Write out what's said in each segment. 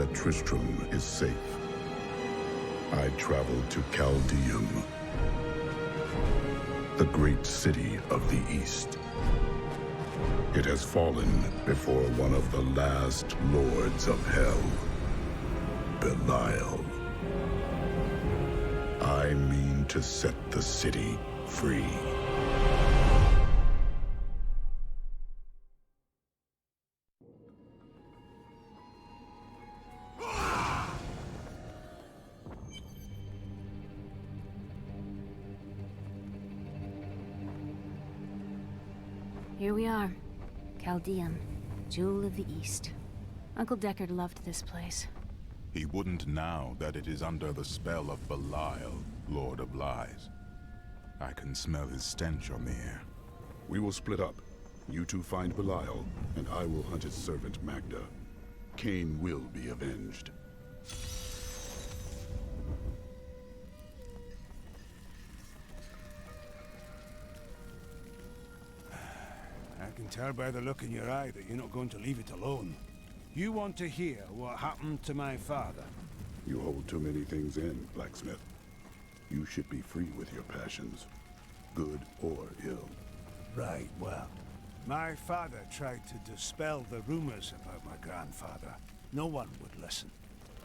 that Tristram is safe. I traveled to Chaldeum, the great city of the East. It has fallen before one of the last lords of hell, Belial. I mean to set the city free. Here we are. Chaldeum, Jewel of the East. Uncle Deckard loved this place. He wouldn't now that it is under the spell of Belial, Lord of Lies. I can smell his stench on the air. We will split up. You two find Belial, and I will hunt his servant Magda. Cain will be avenged. I can tell by the look in your eye that you're not going to leave it alone. You want to hear what happened to my father? You hold too many things in, Blacksmith. You should be free with your passions, good or ill. Right, well, my father tried to dispel the rumors about my grandfather. No one would listen.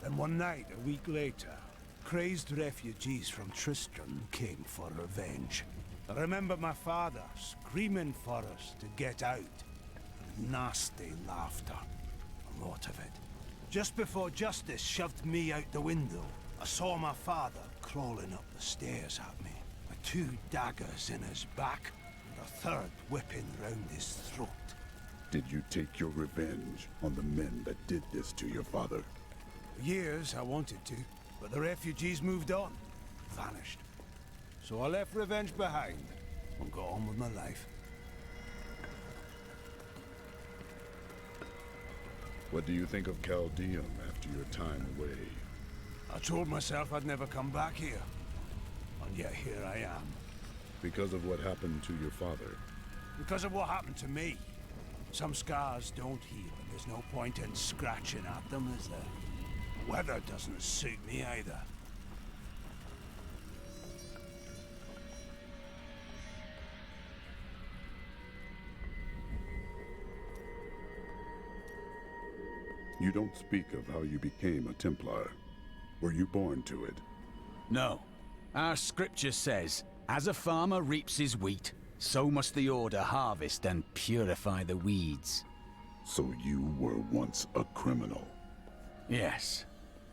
Then one night, a week later, crazed refugees from Tristram came for revenge. I remember my father screaming for us to get out. Nasty laughter. A lot of it. Just before justice shoved me out the window, I saw my father crawling up the stairs at me, with 2 daggers in his back, and a third whipping round his throat. Did you take your revenge on the men that did this to your father? For years I wanted to, but the refugees moved on, vanished. So I left revenge behind and got on with my life. What do you think of Chaldeum after your time away? I told myself I'd never come back here. And yet here I am. Because of what happened to your father? Because of what happened to me. Some scars don't heal, and there's no point in scratching at them, is there? The weather doesn't suit me either. You don't speak of how you became a Templar. Were you born to it? No. Our scripture says, as a farmer reaps his wheat, so must the Order harvest and purify the weeds. So you were once a criminal? Yes.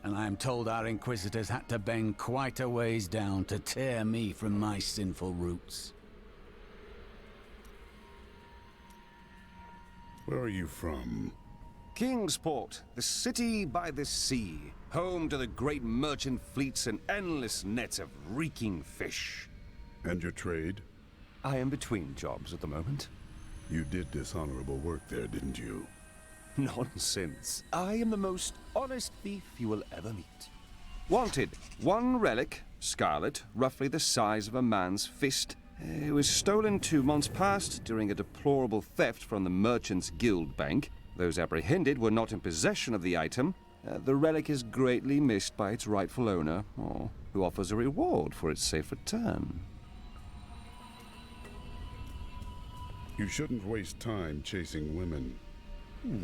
And I am told our Inquisitors had to bend quite a ways down to tear me from my sinful roots. Where are you from? Kingsport, the city by the sea, home to the great merchant fleets and endless nets of reeking fish. And your trade? I am between jobs at the moment. You did dishonorable work there, didn't you? Nonsense. I am the most honest thief you will ever meet. Wanted, 1 relic, scarlet, roughly the size of a man's fist. It was stolen 2 months past during a deplorable theft from the Merchants Guild Bank. Those apprehended were not in possession of the item. The relic is greatly missed by its rightful owner, who offers a reward for its safe return. You shouldn't waste time chasing women.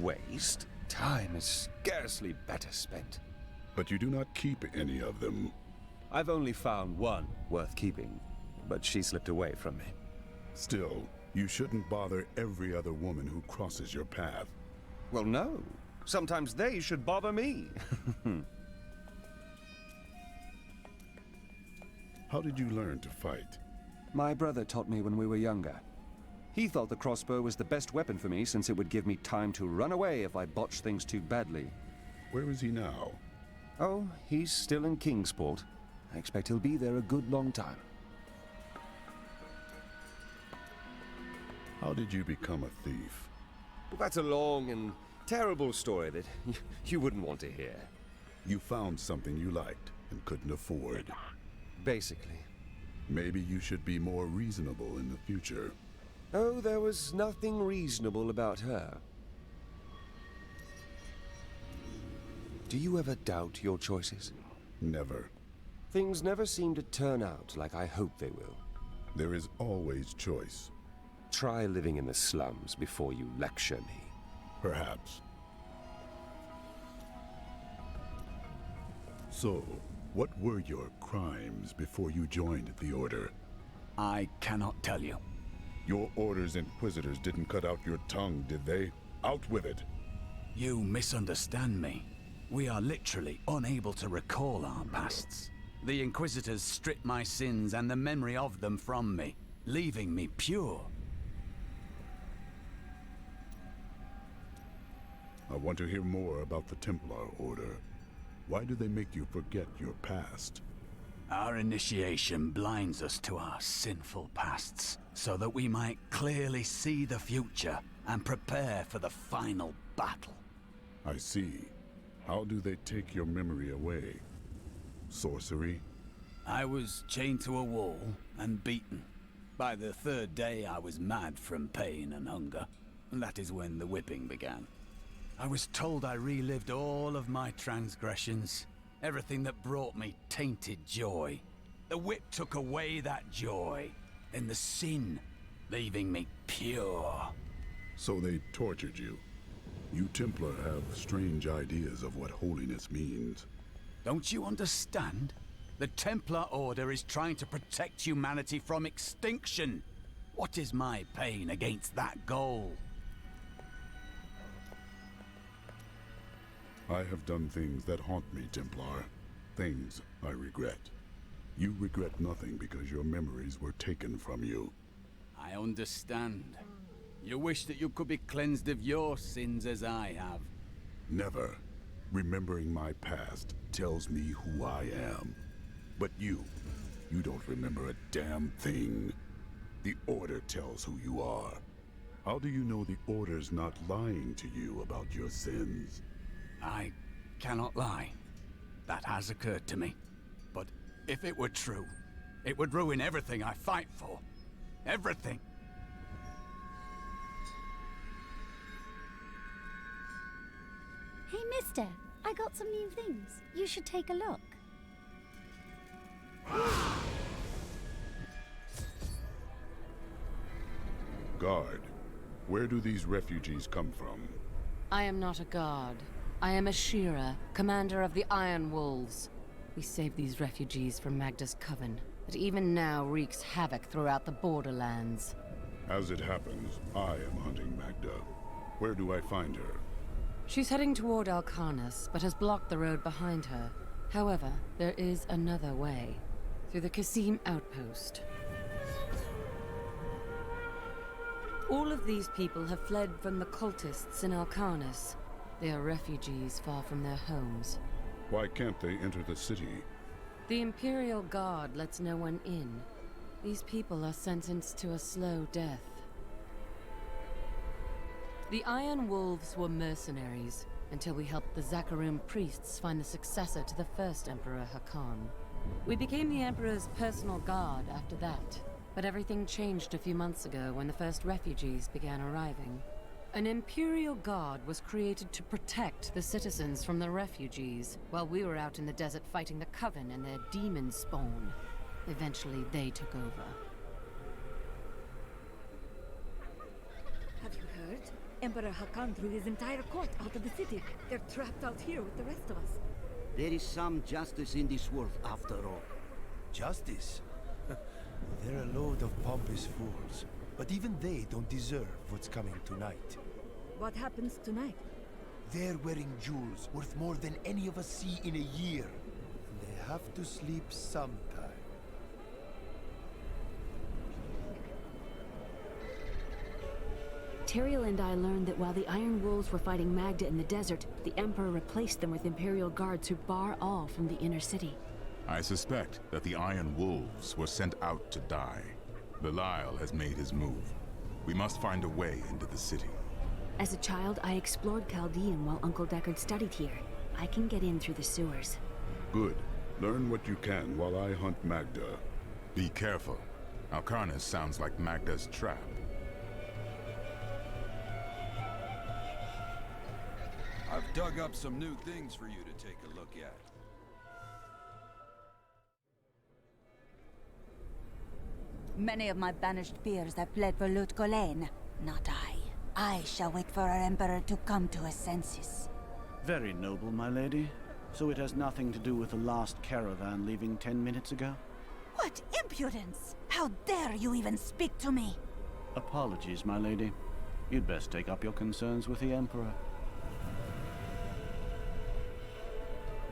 Waste? Time is scarcely better spent. But you do not keep any of them. I've only found one worth keeping, but she slipped away from me. Still, you shouldn't bother every other woman who crosses your path. Well, no. Sometimes they should bother me. How did you learn to fight? My brother taught me when we were younger. He thought the crossbow was the best weapon for me since it would give me time to run away if I botched things too badly. Where is he now? Oh, he's still in Kingsport. I expect he'll be there a good long time. How did you become a thief? That's a long and terrible story that you wouldn't want to hear. You found something you liked and couldn't afford. Basically. Maybe you should be more reasonable in the future. Oh, there was nothing reasonable about her. Do you ever doubt your choices? Never. Things never seem to turn out like I hope they will. There is always choice. Try living in the slums before you lecture me. Perhaps. So, what were your crimes before you joined the Order? I cannot tell you. Your Order's Inquisitors didn't cut out your tongue, did they? Out with it! You misunderstand me. We are literally unable to recall our pasts. The Inquisitors stripped my sins and the memory of them from me, leaving me pure. I want to hear more about the Templar Order. Why do they make you forget your past? Our initiation blinds us to our sinful pasts, so that we might clearly see the future and prepare for the final battle. I see. How do they take your memory away? Sorcery? I was chained to a wall and beaten. By the third day, I was mad from pain and hunger. And that is when the whipping began. I was told I relived all of my transgressions, everything that brought me tainted joy. The whip took away that joy, then the sin, leaving me pure. So they tortured you. You Templar have strange ideas of what holiness means. Don't you understand? The Templar Order is trying to protect humanity from extinction. What is my pain against that goal? I have done things that haunt me, Templar. Things I regret. You regret nothing because your memories were taken from you. I understand. You wish that you could be cleansed of your sins as I have. Never. Remembering my past tells me who I am. But you don't remember a damn thing. The Order tells who you are. How do you know the Order's not lying to you about your sins? I cannot lie. That has occurred to me. But if it were true, it would ruin everything I fight for. Everything. Hey, mister, I got some new things. You should take a look. Guard, where do these refugees come from? I am not a guard. I am a Shira, commander of the Iron Wolves. We saved these refugees from Magda's coven, that even now wreaks havoc throughout the borderlands. As it happens, I am hunting Magda. Where do I find her? She's heading toward Alcarnus, but has blocked the road behind her. However, there is another way. Through the Kasim outpost. All of these people have fled from the cultists in Alcarnus. They are refugees far from their homes. Why can't they enter the city? The Imperial Guard lets no one in. These people are sentenced to a slow death. The Iron Wolves were mercenaries, until we helped the Zakharum priests find the successor to the first Emperor Hakan. We became the Emperor's personal guard after that, but everything changed a few months ago when the first refugees began arriving. An Imperial Guard was created to protect the citizens from the refugees, while we were out in the desert fighting the Coven and their demon spawn. Eventually, they took over. Have you heard? Emperor Hakan threw his entire court out of the city. They're trapped out here with the rest of us. There is some justice in this world, after all. Justice? They're a load of pompous fools. But even they don't deserve what's coming tonight. What happens tonight? They're wearing jewels worth more than any of us see in a year. They have to sleep sometime. Tyrael and I learned that while the Iron Wolves were fighting Magda in the desert, the Emperor replaced them with Imperial guards who bar all from the inner city. I suspect that the Iron Wolves were sent out to die. Belial has made his move. We must find a way into the city. As a child, I explored Chaldean while Uncle Deckard studied here. I can get in through the sewers. Good. Learn what you can while I hunt Magda. Be careful. Alcarnus sounds like Magda's trap. I've dug up some new things for you to take a look at. Many of my banished peers have fled for Lut Gholein. Not I. I shall wait for our Emperor to come to his senses. Very noble, my lady. So it has nothing to do with the last caravan leaving 10 minutes ago? What impudence! How dare you even speak to me? Apologies, my lady. You'd best take up your concerns with the Emperor.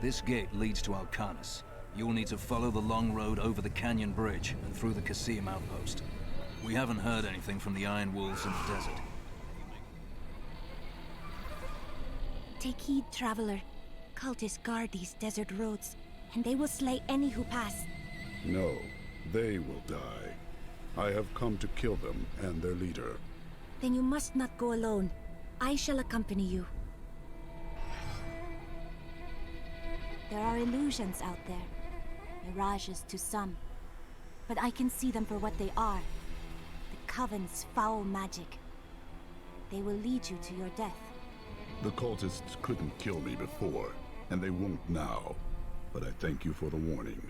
This gate leads to Alcarnis. You'll need to follow the long road over the canyon bridge and through the Qasim outpost. We haven't heard anything from the Iron Wolves in the desert. Take heed, traveler. Cultists guard these desert roads, and they will slay any who pass. No, they will die. I have come to kill them and their leader. Then you must not go alone. I shall accompany you. There are illusions out there. Mirages to some. But I can see them for what they are. The Coven's foul magic. They will lead you to your death. The cultists couldn't kill me before, and they won't now. But I thank you for the warning.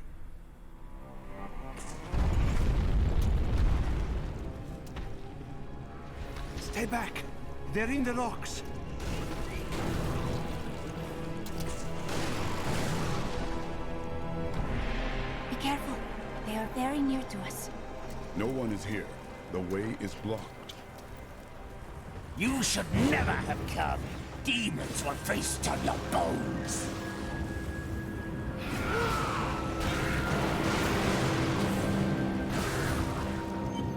Stay back! They're in the rocks! Be careful. They are very near to us. No one is here. The way is blocked. You should never have come. Demons will feast on your bones.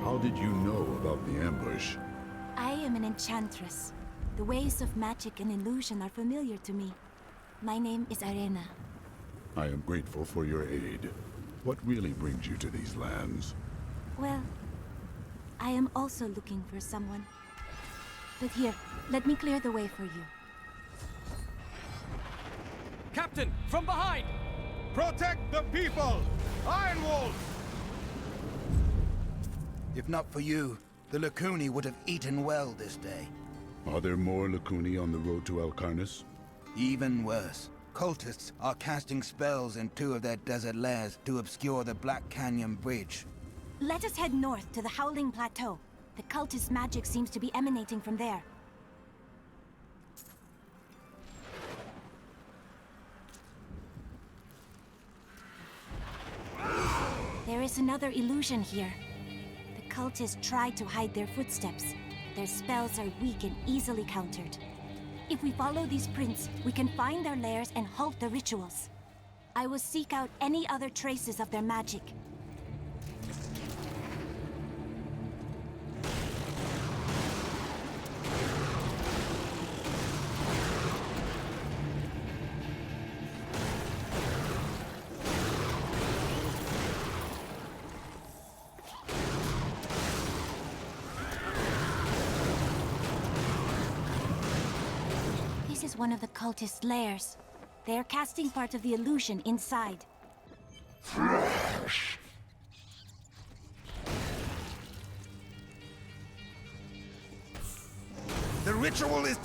How did you know about the ambush? I am an enchantress. The ways of magic and illusion are familiar to me. My name is Arena. I am grateful for your aid. What really brings you to these lands? Well, I am also looking for someone. But here, let me clear the way for you. Captain, from behind! Protect the people! Iron Wolf! If not for you, the Lacuni would have eaten well this day. Are there more Lacuni on the road to Alcarnis? Even worse. Cultists are casting spells in 2 of their desert lairs to obscure the Black Canyon Bridge. Let us head north to the Howling Plateau. The cultist magic seems to be emanating from there. There is another illusion here. The cultists try to hide their footsteps. Their spells are weak and easily countered. If we follow these prints, we can find their lairs and halt the rituals. I will seek out any other traces of their magic. This is one of the cultist lairs. They are casting part of the illusion inside. Flesh. The ritual is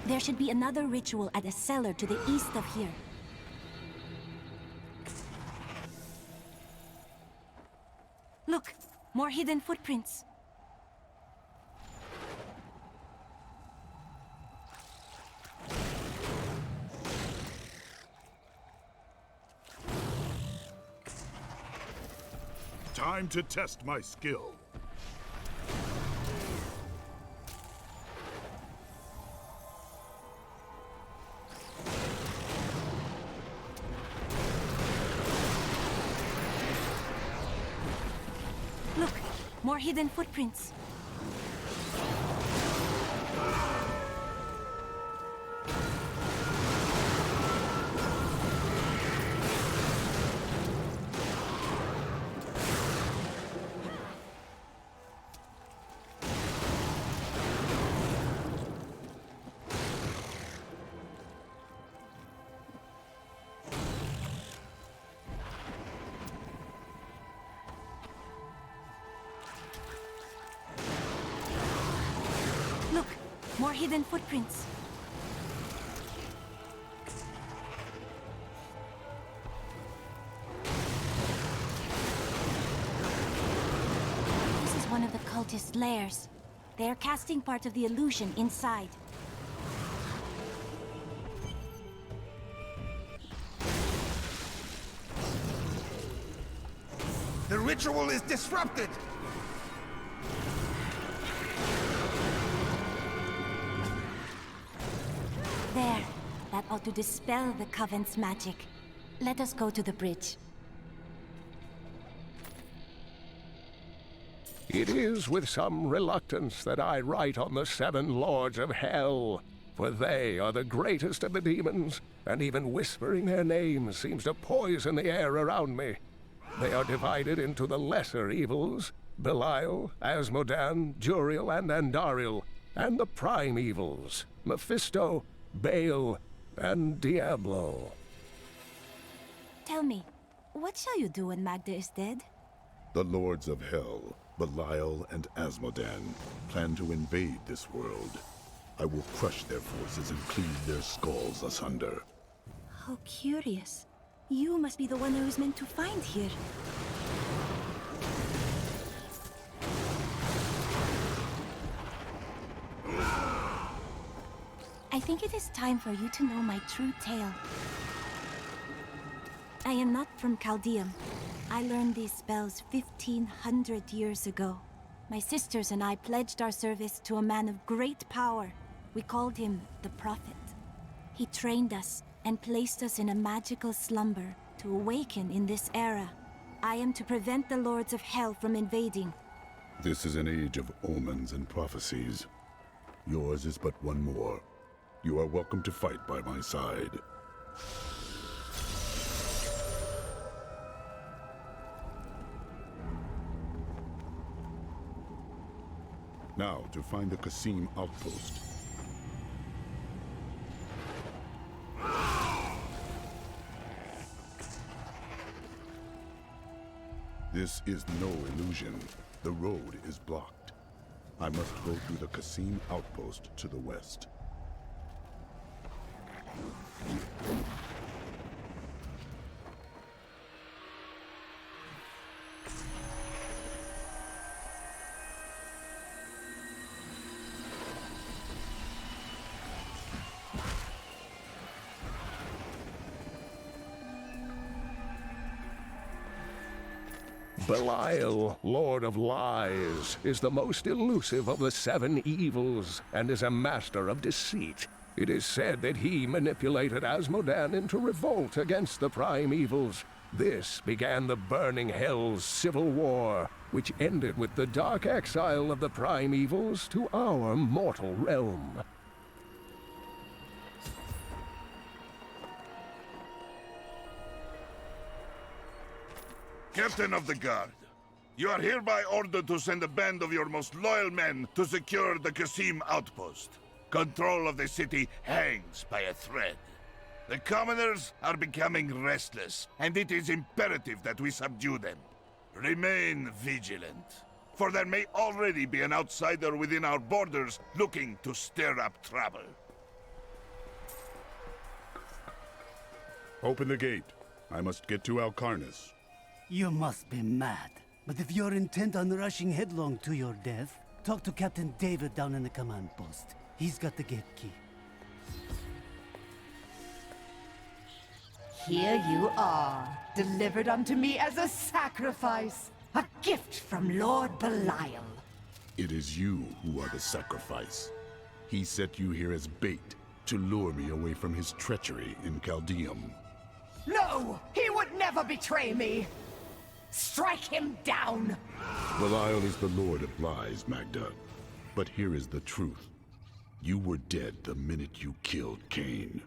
There should be another ritual at a cellar to the east of here. Look! More hidden footprints. Time to test my skill. Look! More hidden footprints. More hidden footprints. This is one of the cultist lairs. They are casting part of the illusion inside. The ritual is disrupted! There. That ought to dispel the Coven's magic. Let us go to the bridge. It is with some reluctance that I write on the 7 Lords of Hell, for they are the greatest of the demons, and even whispering their names seems to poison the air around me. They are divided into the lesser evils, Belial, Asmodan, Juriel, and Andariel, and the prime evils, Mephisto, Baal, and Diablo. Tell me, what shall you do when Magda is dead? The Lords of Hell, Belial and Asmodan, plan to invade this world. I will crush their forces and cleave their skulls asunder. How curious. You must be the one who is meant to find here. I think it is time for you to know my true tale. I am not from Chaldeum. I learned these spells 1,500 years ago. My sisters and I pledged our service to a man of great power. We called him the Prophet. He trained us and placed us in a magical slumber to awaken in this era. I am to prevent the Lords of Hell from invading. This is an age of omens and prophecies. Yours is but one more. You are welcome to fight by my side. Now, to find the Qasim outpost. This is no illusion. The road is blocked. I must go through the Qasim outpost to the west. Belial, Lord of Lies, is the most elusive of the 7 evils, and is a master of deceit. It is said that he manipulated Asmodan into revolt against the prime evils. This began the Burning Hell's civil war, which ended with the dark exile of the prime evils to our mortal realm. Captain of the Guard, you are hereby ordered to send a band of your most loyal men to secure the Qasim outpost. Control of the city hangs by a thread. The commoners are becoming restless, and it is imperative that we subdue them. Remain vigilant, for there may already be an outsider within our borders looking to stir up trouble. Open the gate. I must get to Alcarnus. You must be mad. But if you're intent on rushing headlong to your death, talk to Captain David down in the command post. He's got the gate key. Here you are, delivered unto me as a sacrifice. A gift from Lord Belial. It is you who are the sacrifice. He set you here as bait to lure me away from his treachery in Chaldeum. No! He would never betray me! Strike him down! Belial is the Lord of Lies, Magda. But here is the truth. You were dead the minute you killed Cain.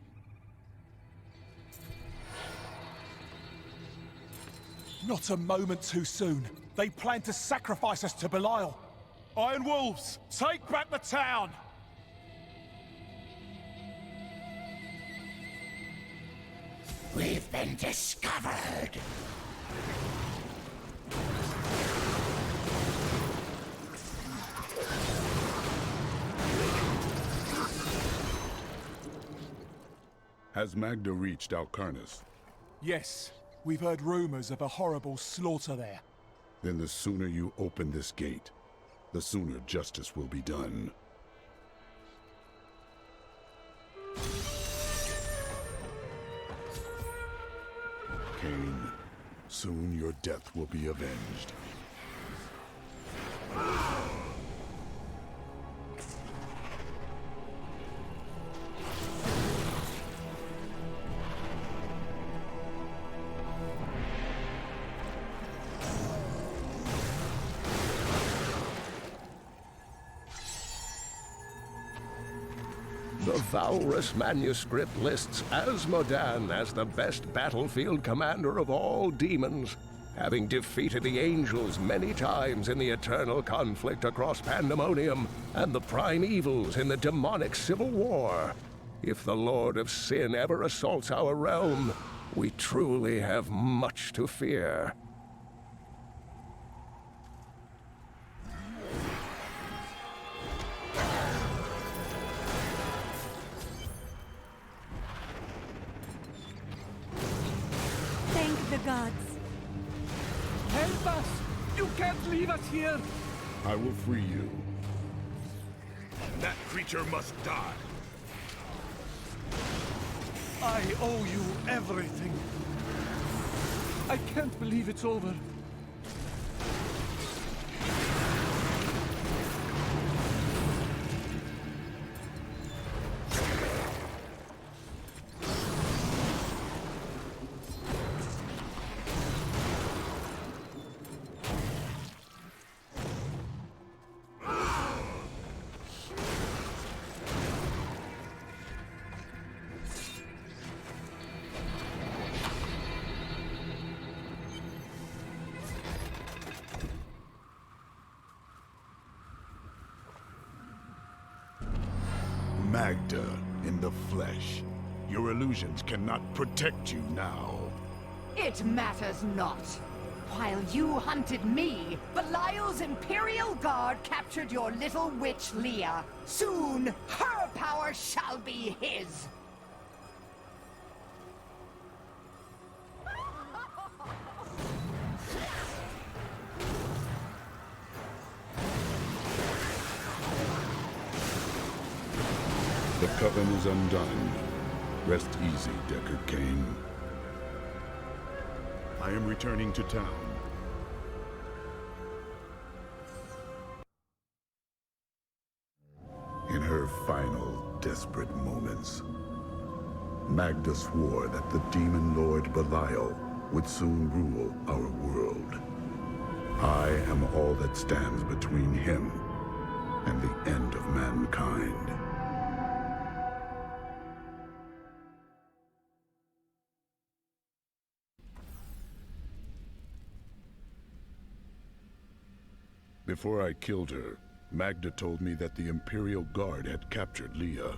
Not a moment too soon. They plan to sacrifice us to Belial. Iron Wolves, take back the town! We've been discovered. Has Magda reached Alcarnus? Yes, we've heard rumors of a horrible slaughter there. Then the sooner you open this gate, the sooner justice will be done. Cain, soon your death will be avenged. The Valrus manuscript lists Asmodan as the best battlefield commander of all demons, having defeated the angels many times in the eternal conflict across Pandemonium and the prime evils in the demonic civil war. If the Lord of Sin ever assaults our realm, we truly have much to fear. Thank the gods. Help us! You can't leave us here! I will free you. That creature must die. I owe you everything. I can't believe it's over. Magda, in the flesh. Your illusions cannot protect you now. It matters not. While you hunted me, Belial's Imperial Guard captured your little witch Leah. Soon, her power shall be his. The coven is undone. Rest easy, Deckard Cain. I am returning to town. In her final, desperate moments, Magda swore that the demon lord Belial would soon rule our world. I am all that stands between him and the end of mankind. Before I killed her, Magda told me that the Imperial Guard had captured Leah.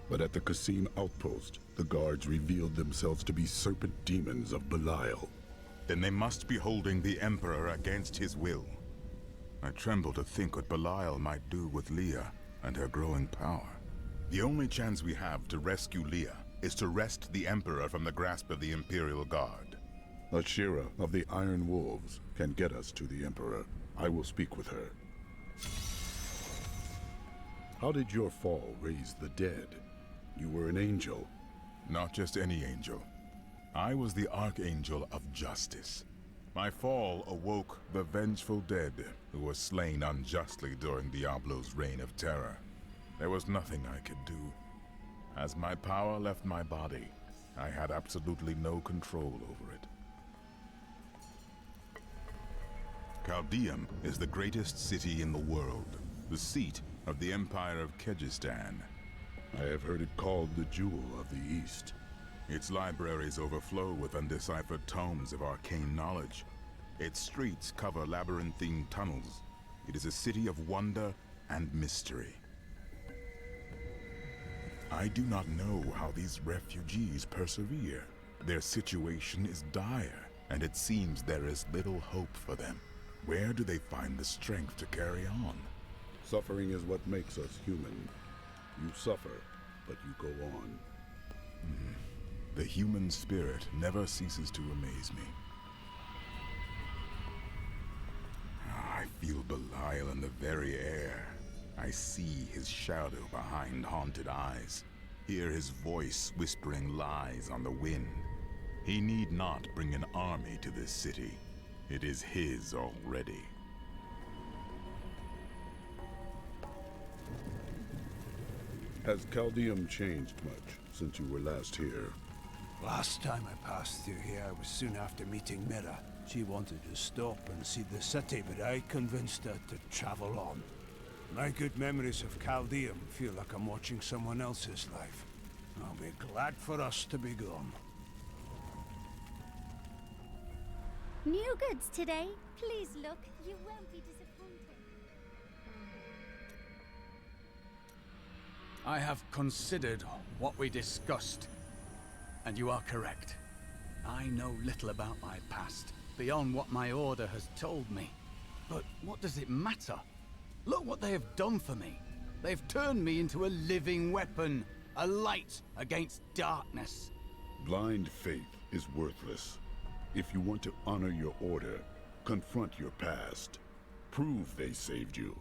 But at the Qasim outpost, the guards revealed themselves to be serpent demons of Belial. Then they must be holding the Emperor against his will. I tremble to think what Belial might do with Leah and her growing power. The only chance we have to rescue Leah is to wrest the Emperor from the grasp of the Imperial Guard. Ashira of the Iron Wolves can get us to the Emperor. I will speak with her. How did your fall raise the dead? You were an angel. Not just any angel. I was the Archangel of Justice. My fall awoke the vengeful dead who were slain unjustly during Diablo's reign of terror. There was nothing I could do. As my power left my body, I had absolutely no control over it. Chaldeum is the greatest city in the world, the seat of the Empire of Kyrgyzstan. I have heard it called the Jewel of the East. Its libraries overflow with undeciphered tomes of arcane knowledge. Its streets cover labyrinthine tunnels. It is a city of wonder and mystery. I do not know how these refugees persevere. Their situation is dire, and it seems there is little hope for them. Where do they find the strength to carry on? Suffering is what makes us human. You suffer, but you go on. The human spirit never ceases to amaze me. I feel Belial in the very air. I see his shadow behind haunted eyes, hear his voice whispering lies on the wind. He need not bring an army to this city. It is his already. Has Chaldeum changed much since you were last here? Last time I passed through here was soon after meeting Mira. She wanted to stop and see the city, but I convinced her to travel on. My good memories of Chaldeum feel like I'm watching someone else's life. I'll be glad for us to be gone. New goods today. Please look. You won't be disappointed. I have considered what we discussed, and you are correct. I know little about my past, beyond what my order has told me. But what does it matter? Look what they have done for me. They've turned me into a living weapon, a light against darkness. Blind faith is worthless. If you want to honor your order, confront your past. Prove they saved you.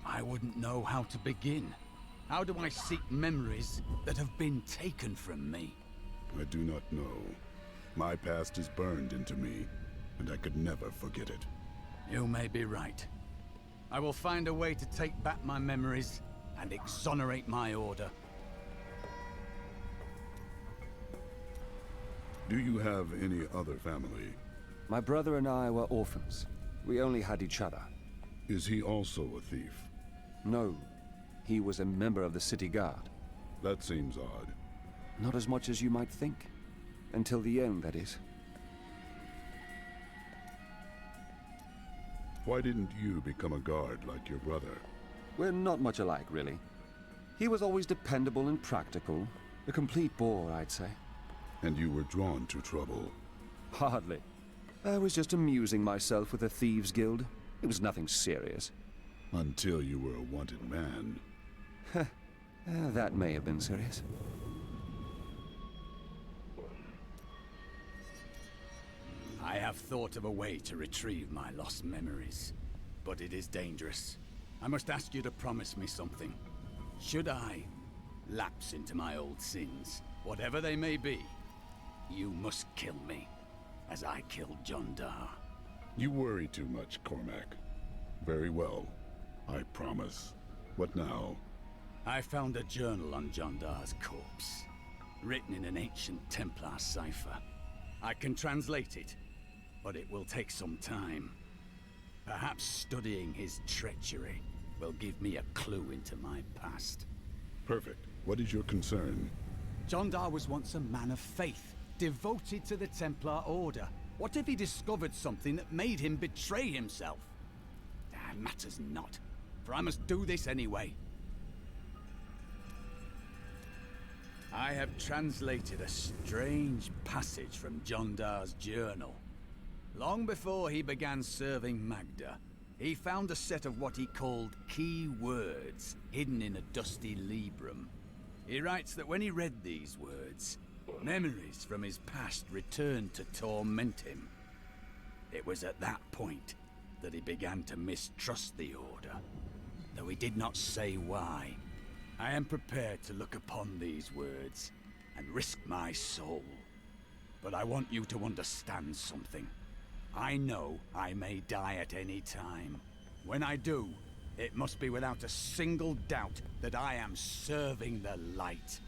I wouldn't know how to begin. How do I seek memories that have been taken from me? I do not know. My past is burned into me, and I could never forget it. You may be right. I will find a way to take back my memories and exonerate my order. Do you have any other family? My brother and I were orphans. We only had each other. Is he also a thief? No. He was a member of the city guard. That seems odd. Not as much as you might think. Until the end, that is. Why didn't you become a guard like your brother? We're not much alike, really. He was always dependable and practical. A complete bore, I'd say. And you were drawn to trouble? Hardly. I was just amusing myself with the Thieves' Guild. It was nothing serious. Until you were a wanted man. That may have been serious. I have thought of a way to retrieve my lost memories, but it is dangerous. I must ask you to promise me something. Should I lapse into my old sins, whatever they may be, you must kill me, as I killed Jondar. You worry too much, Cormac. Very well. I promise. What now? I found a journal on Jondar's corpse, written in an ancient Templar cipher. I can translate it, but it will take some time. Perhaps studying his treachery will give me a clue into my past. Perfect. What is your concern? Jondar was once a man of faith, devoted to the Templar Order. What if he discovered something that made him betray himself? Matters not, for I must do this anyway. I have translated a strange passage from Jondar's journal. Long before he began serving Magda, he found a set of what he called key words hidden in a dusty librum. He writes that when he read these words, memories from his past returned to torment him. It was at that point that he began to mistrust the Order, though he did not say why. I am prepared to look upon these words and risk my soul. But I want you to understand something. I know I may die at any time. When I do, it must be without a single doubt that I am serving the light.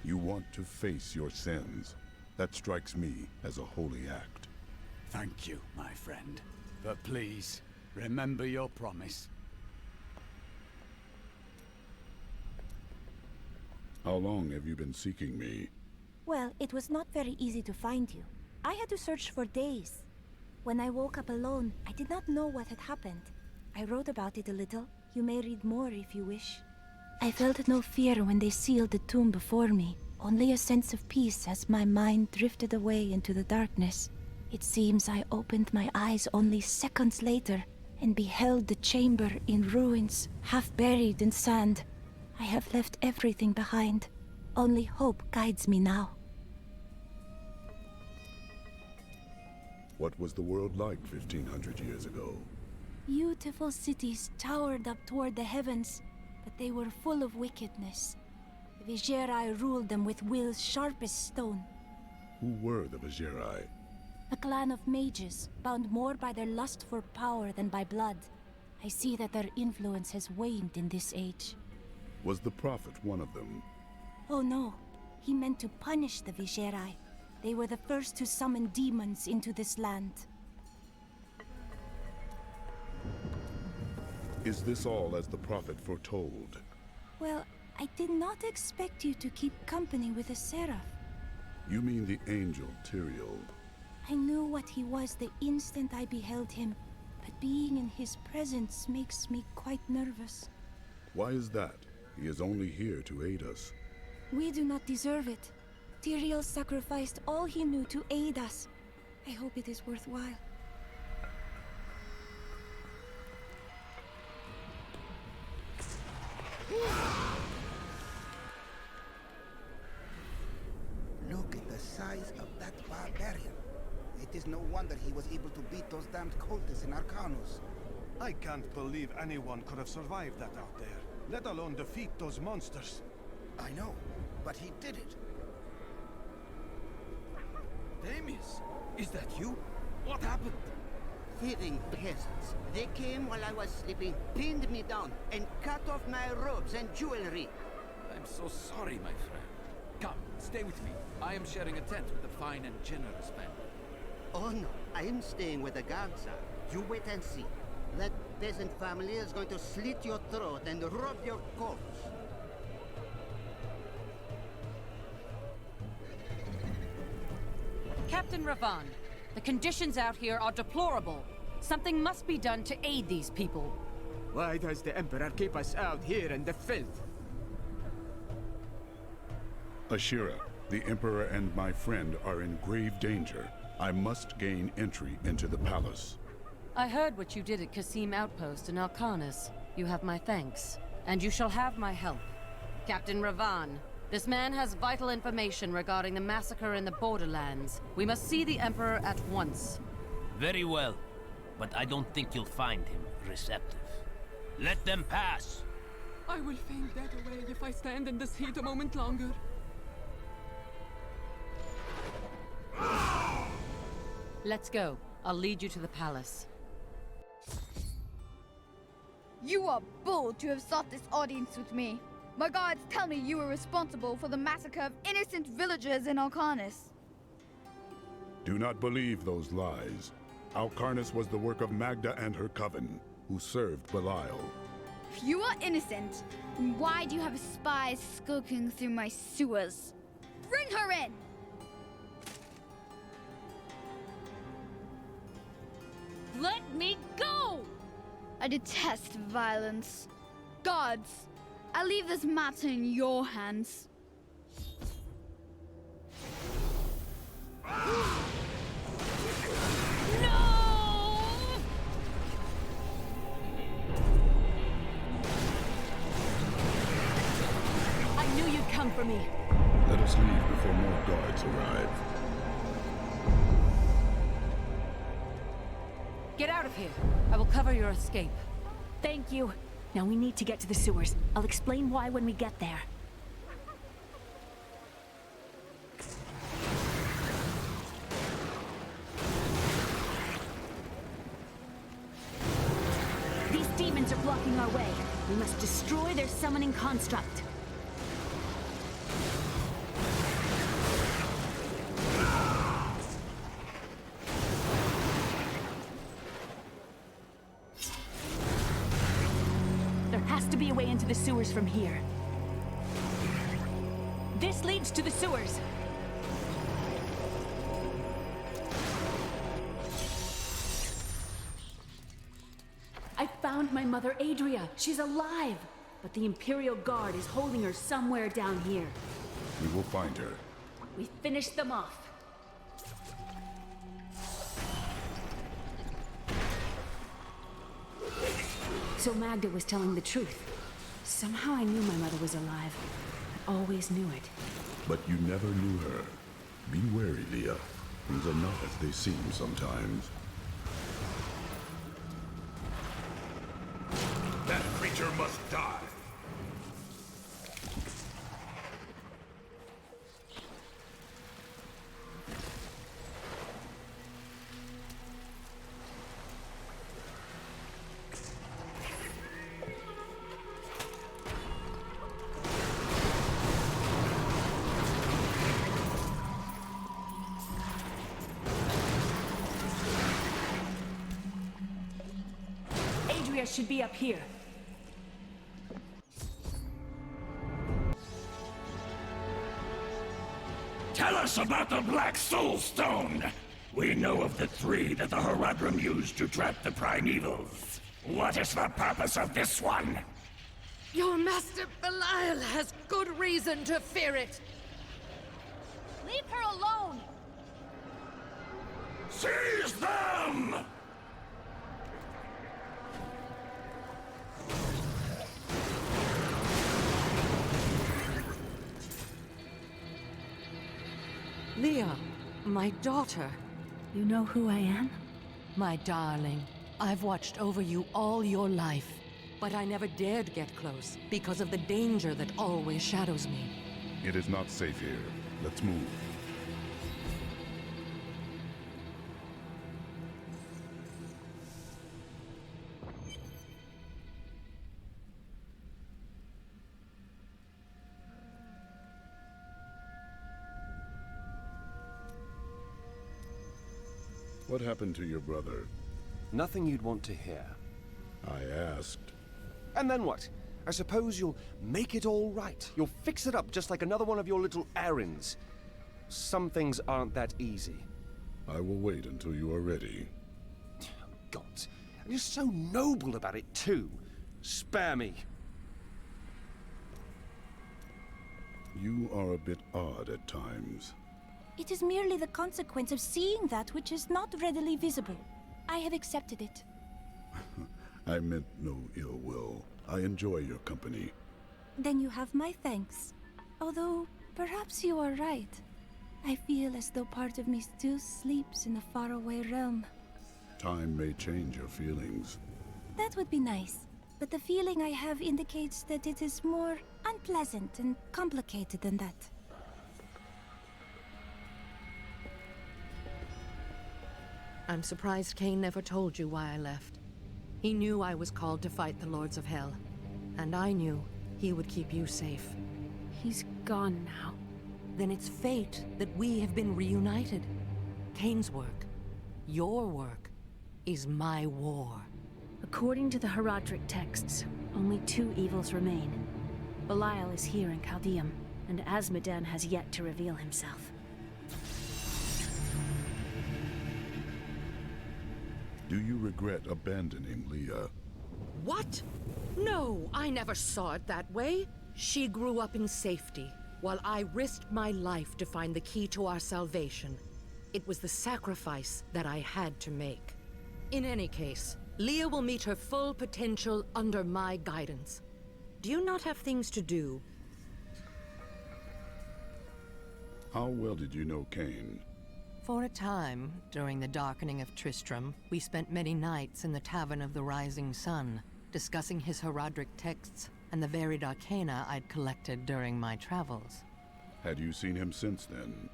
You want to face your sins. That strikes me as a holy act. Thank you, my friend. But please, remember your promise. How long have you been seeking me? Well, it was not very easy to find you. I had to search for days. When I woke up alone, I did not know what had happened. I wrote about it a little. You may read more if you wish. I felt no fear when they sealed the tomb before me, only a sense of peace as my mind drifted away into the darkness. It seems I opened my eyes only seconds later and beheld the chamber in ruins, half buried in sand. I have left everything behind. Only hope guides me now. What was the world like 1500 years ago? Beautiful cities towered up toward the heavens, but they were full of wickedness. The Vigerai ruled them with wills sharp as stone. Who were the Vigerai? A clan of mages, bound more by their lust for power than by blood. I see that their influence has waned in this age. Was the Prophet one of them? Oh no, he meant to punish the Vigerai. They were the first to summon demons into this land. Is this all as the Prophet foretold? Well, I did not expect you to keep company with a seraph. You mean the angel Tyrael? I knew what he was the instant I beheld him, but being in his presence makes me quite nervous. Why is that? He is only here to aid us. We do not deserve it. Tyrael sacrificed all he knew to aid us. I hope it is worthwhile. Look at the size of that barbarian. It is no wonder he was able to beat those damned cultists in Arcanus. I can't believe anyone could have survived that out there, let alone defeat those monsters. I know, but he did it. Damius, is that you? What happened? Thieving peasants. They came while I was sleeping, pinned me down, and cut off my robes and jewelry. I'm so sorry, my friend. Come, stay with me. I am sharing a tent with a fine and generous family. Oh no, I am staying where the guards are. You wait and see. That peasant family is going to slit your throat and rob your corpse. Captain Ravan, the conditions out here are deplorable. Something must be done to aid these people. Why does the Emperor keep us out here in the filth? Ashira, the Emperor and my friend are in grave danger. I must gain entry into the palace. I heard what you did at Qasim Outpost in Alcanus. You have my thanks, and you shall have my help. Captain Ravan, this man has vital information regarding the massacre in the Borderlands. We must see the Emperor at once. Very well, but I don't think you'll find him receptive. Let them pass! I will faint that away if I stand in this heat a moment longer. Let's go. I'll lead you to the palace. You are bold to have sought this audience with me. My guards tell me you were responsible for the massacre of innocent villagers in Alcanus. Do not believe those lies. Alcarnus was the work of Magda and her coven, who served Belial. If you are innocent, then why do you have spies skulking through my sewers? Bring her in! Let me go! I detest violence. Guards, I leave this matter in your hands. I knew you'd come for me. Let us leave before more guards arrive. Get out of here. I will cover your escape. Thank you. Now we need to get to the sewers. I'll explain why when we get there. These demons are blocking our way. We must destroy their summoning construct. Into the sewers from here. This leads to the sewers. I found my mother Adria. She's alive, but the Imperial Guard is holding her somewhere down here. We will find her. We finished them off. So Magda was telling the truth. Somehow I knew my mother was alive. I always knew it. But you never knew her. Be wary, Leah. Things are not as they seem sometimes. That creature must die. Adria should be up here. Tell us about the Black Soul Stone! We know of the three that the Horadrim used to trap the Primevals. What is the purpose of this one? Your master Belial has good reason to fear it. Leave her alone! Seize them! Leah, my daughter. You know who I am? My darling, I've watched over you all your life, but I never dared get close because of the danger that always shadows me. It is not safe here. Let's move. What happened to your brother? Nothing you'd want to hear. I asked. And then what? I suppose you'll make it all right. You'll fix it up just like another one of your little errands. Some things aren't that easy. I will wait until you are ready. God, and you're so noble about it too. Spare me. You are a bit odd at times. It is merely the consequence of seeing that which is not readily visible. I have accepted it. I meant no ill will. I enjoy your company. Then you have my thanks. Although, perhaps you are right. I feel as though part of me still sleeps in a faraway realm. Time may change your feelings. That would be nice. But the feeling I have indicates that it is more unpleasant and complicated than that. I'm surprised Cain never told you why I left. He knew I was called to fight the Lords of Hell, and I knew he would keep you safe. He's gone now. Then it's fate that we have been reunited. Cain's work, your work, is my war. According to the Horadric texts, only two evils remain. Belial is here in Chaldeum, and Azmodan has yet to reveal himself. Do you regret abandoning Leah? What? No, I never saw it that way. She grew up in safety, while I risked my life to find the key to our salvation. It was the sacrifice that I had to make. In any case, Leah will meet her full potential under my guidance. Do you not have things to do? How well did you know Cain? For a time, during the darkening of Tristram, we spent many nights in the Tavern of the Rising Sun, discussing his Horadric texts and the varied arcana I'd collected during my travels. Had you seen him since then?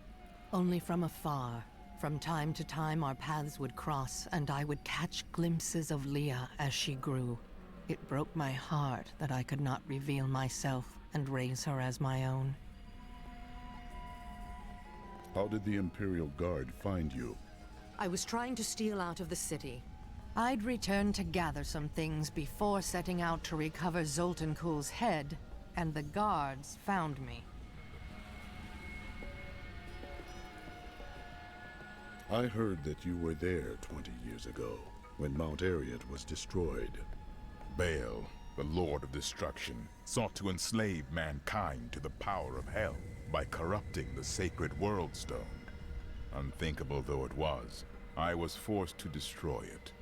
Only from afar. From time to time our paths would cross, and I would catch glimpses of Leah as she grew. It broke my heart that I could not reveal myself and raise her as my own. How did the Imperial Guard find you? I was trying to steal out of the city. I'd returned to gather some things before setting out to recover Zoltan Kuhl's head, and the guards found me. I heard that you were there 20 years ago, when Mount Arreat was destroyed. Baal, the Lord of Destruction, sought to enslave mankind to the power of hell by corrupting the sacred World Stone. Unthinkable though it was, I was forced to destroy it.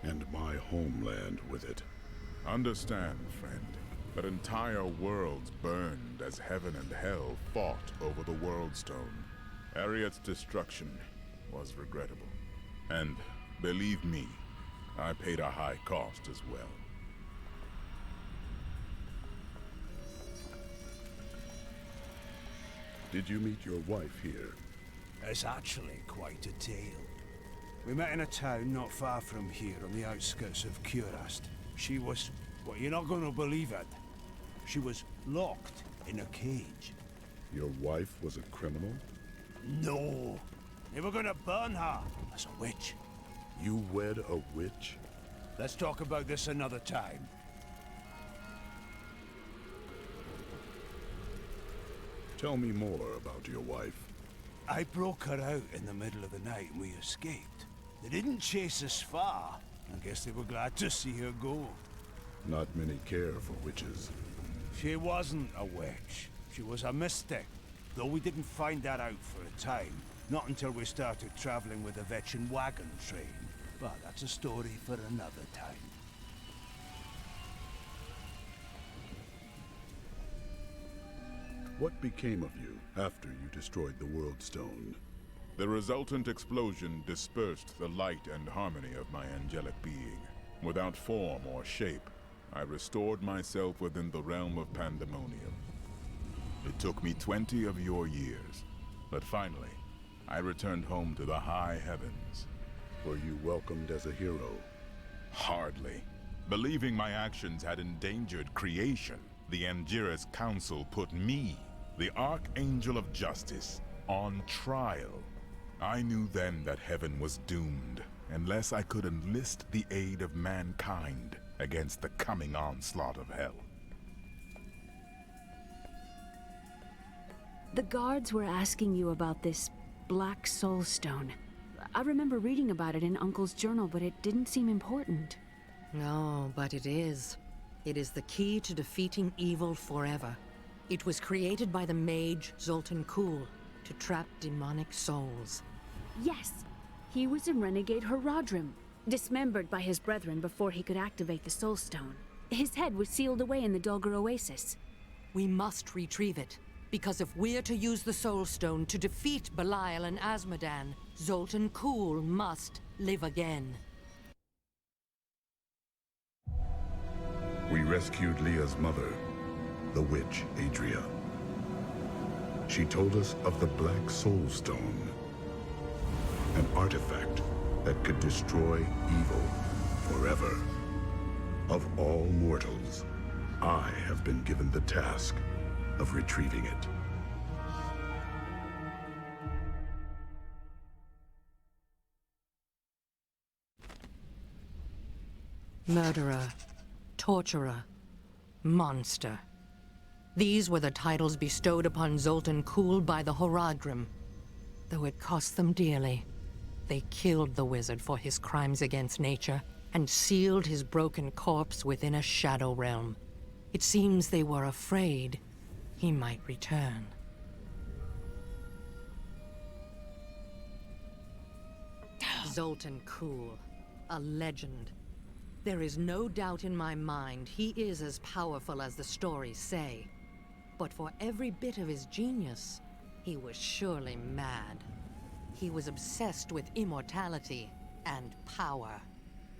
And my homeland with it. Understand, friend, that entire worlds burned as heaven and hell fought over the World Stone. Arreat's destruction was regrettable. And believe me, I paid a high cost as well. Did you meet your wife here? It's actually quite a tale. We met in a town not far from here on the outskirts of Curast. She was... well, you're not going to believe it. She was locked in a cage. Your wife was a criminal? No. They were going to burn her as a witch. You wed a witch? Let's talk about this another time. Tell me more about your wife. I broke her out in the middle of the night and we escaped. They didn't chase us far. I guess they were glad to see her go. Not many care for witches. She wasn't a witch. She was a mystic. Though we didn't find that out for a time. Not until we started traveling with the Vetchin wagon train. But that's a story for another time. What became of you after you destroyed the World Stone? The resultant explosion dispersed the light and harmony of my angelic being. Without form or shape, I restored myself within the realm of pandemonium. It took me 20 of your years, but finally, I returned home to the high heavens. Were you welcomed as a hero? Hardly. Believing my actions had endangered creation, the Angiras Council put me, the Archangel of Justice, on trial. I knew then that heaven was doomed, unless I could enlist the aid of mankind against the coming onslaught of hell. The guards were asking you about this Black Soul Stone. I remember reading about it in Uncle's journal, but it didn't seem important. No, but it is. It is the key to defeating evil forever. It was created by the mage Zoltan Kuhl to trap demonic souls. Yes, he was a renegade Horadrim, dismembered by his brethren before he could activate the Soul Stone. His head was sealed away in the Dulgar Oasis. We must retrieve it, because if we're to use the Soul Stone to defeat Belial and Azmodan, Zoltan Kuhl must live again. We rescued Leah's mother, the witch Adria. She told us of the Black Soul Stone, an artifact that could destroy evil forever. Of all mortals, I have been given the task of retrieving it. Murderer, torturer, monster. These were the titles bestowed upon Zoltan Kuhl by the Horadrim. Though it cost them dearly, they killed the wizard for his crimes against nature and sealed his broken corpse within a shadow realm. It seems they were afraid he might return. Zoltan Kuhl, a legend. There is no doubt in my mind he is as powerful as the stories say. But for every bit of his genius, he was surely mad. He was obsessed with immortality and power.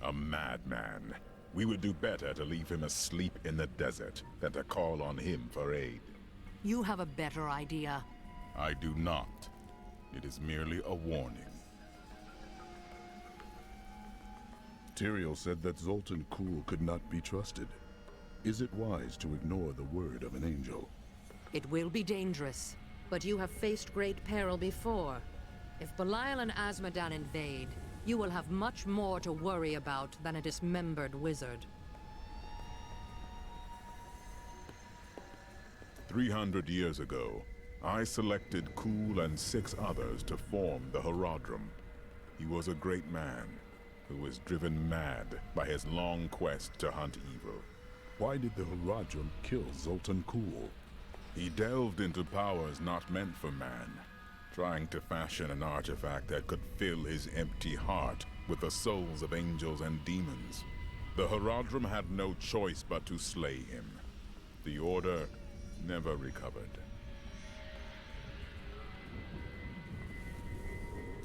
A madman. We would do better to leave him asleep in the desert than to call on him for aid. You have a better idea. I do not. It is merely a warning. Tyrael said that Zoltan Kuhl could not be trusted. Is it wise to ignore the word of an angel? It will be dangerous, but you have faced great peril before. If Belial and Azmodan invade, you will have much more to worry about than a dismembered wizard. 300 years ago, I selected Kuhl and 6 others to form the Horadrim. He was a great man who was driven mad by his long quest to hunt evil. Why did the Horadrim kill Zoltan Kuhl? He delved into powers not meant for man, trying to fashion an artifact that could fill his empty heart with the souls of angels and demons. The Horadrim had no choice but to slay him. The Order never recovered.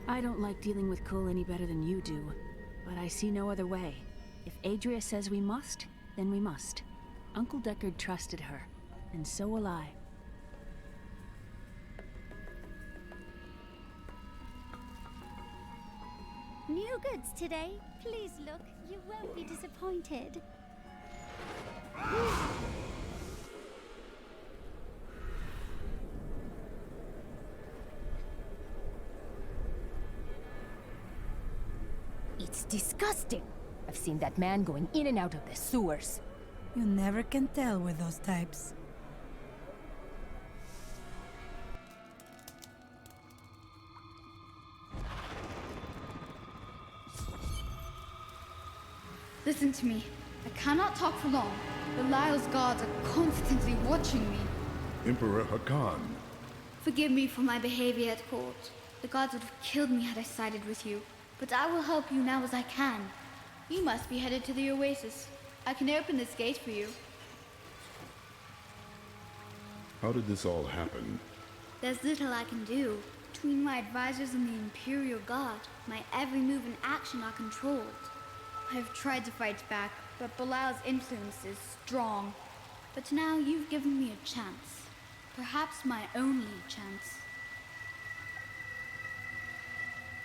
I don't like dealing with Cole any better than you do, but I see no other way. If Adria says we must, then we must. Uncle Deckard trusted her, and so will I. New goods today. Please look. You won't be disappointed. It's disgusting. I've seen that man going in and out of the sewers. You never can tell with those types. Listen to me. I cannot talk for long. Belial's guards are constantly watching me. Emperor Hakan. Forgive me for my behavior at court. The gods would have killed me had I sided with you. But I will help you now as I can. You must be headed to the Oasis. I can open this gate for you. How did this all happen? There's little I can do. Between my advisors and the Imperial Guard, my every move and action are controlled. I have tried to fight back, but Belial's influence is strong. But now you've given me a chance. Perhaps my only chance.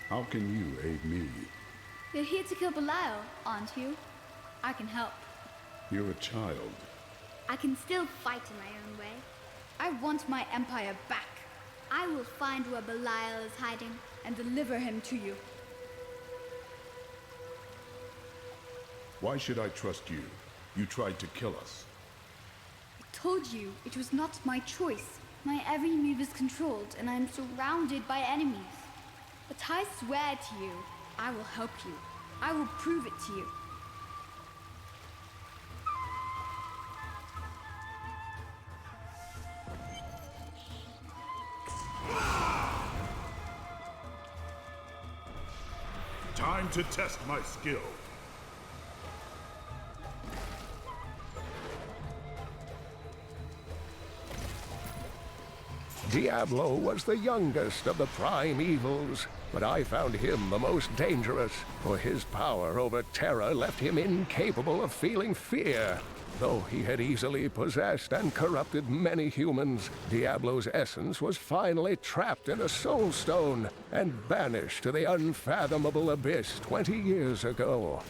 How can you aid me? You're here to kill Belial, aren't you? I can help. You're a child. I can still fight in my own way. I want my empire back. I will find where Belial is hiding and deliver him to you. Why should I trust you? You tried to kill us. I told you it was not my choice. My every move is controlled and I am surrounded by enemies. But I swear to you, I will help you. I will prove it to you. Time to test my skill. Diablo was the youngest of the prime evils, but I found him the most dangerous, for his power over Terra left him incapable of feeling fear. Though he had easily possessed and corrupted many humans, Diablo's essence was finally trapped in a soul stone and banished to the unfathomable abyss 20 years ago.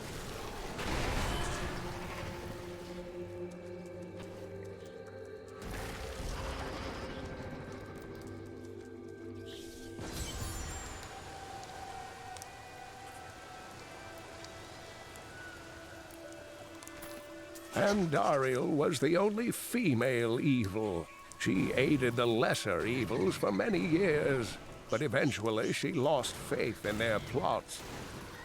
Andariel was the only female evil. She aided the lesser evils for many years, but eventually she lost faith in their plots.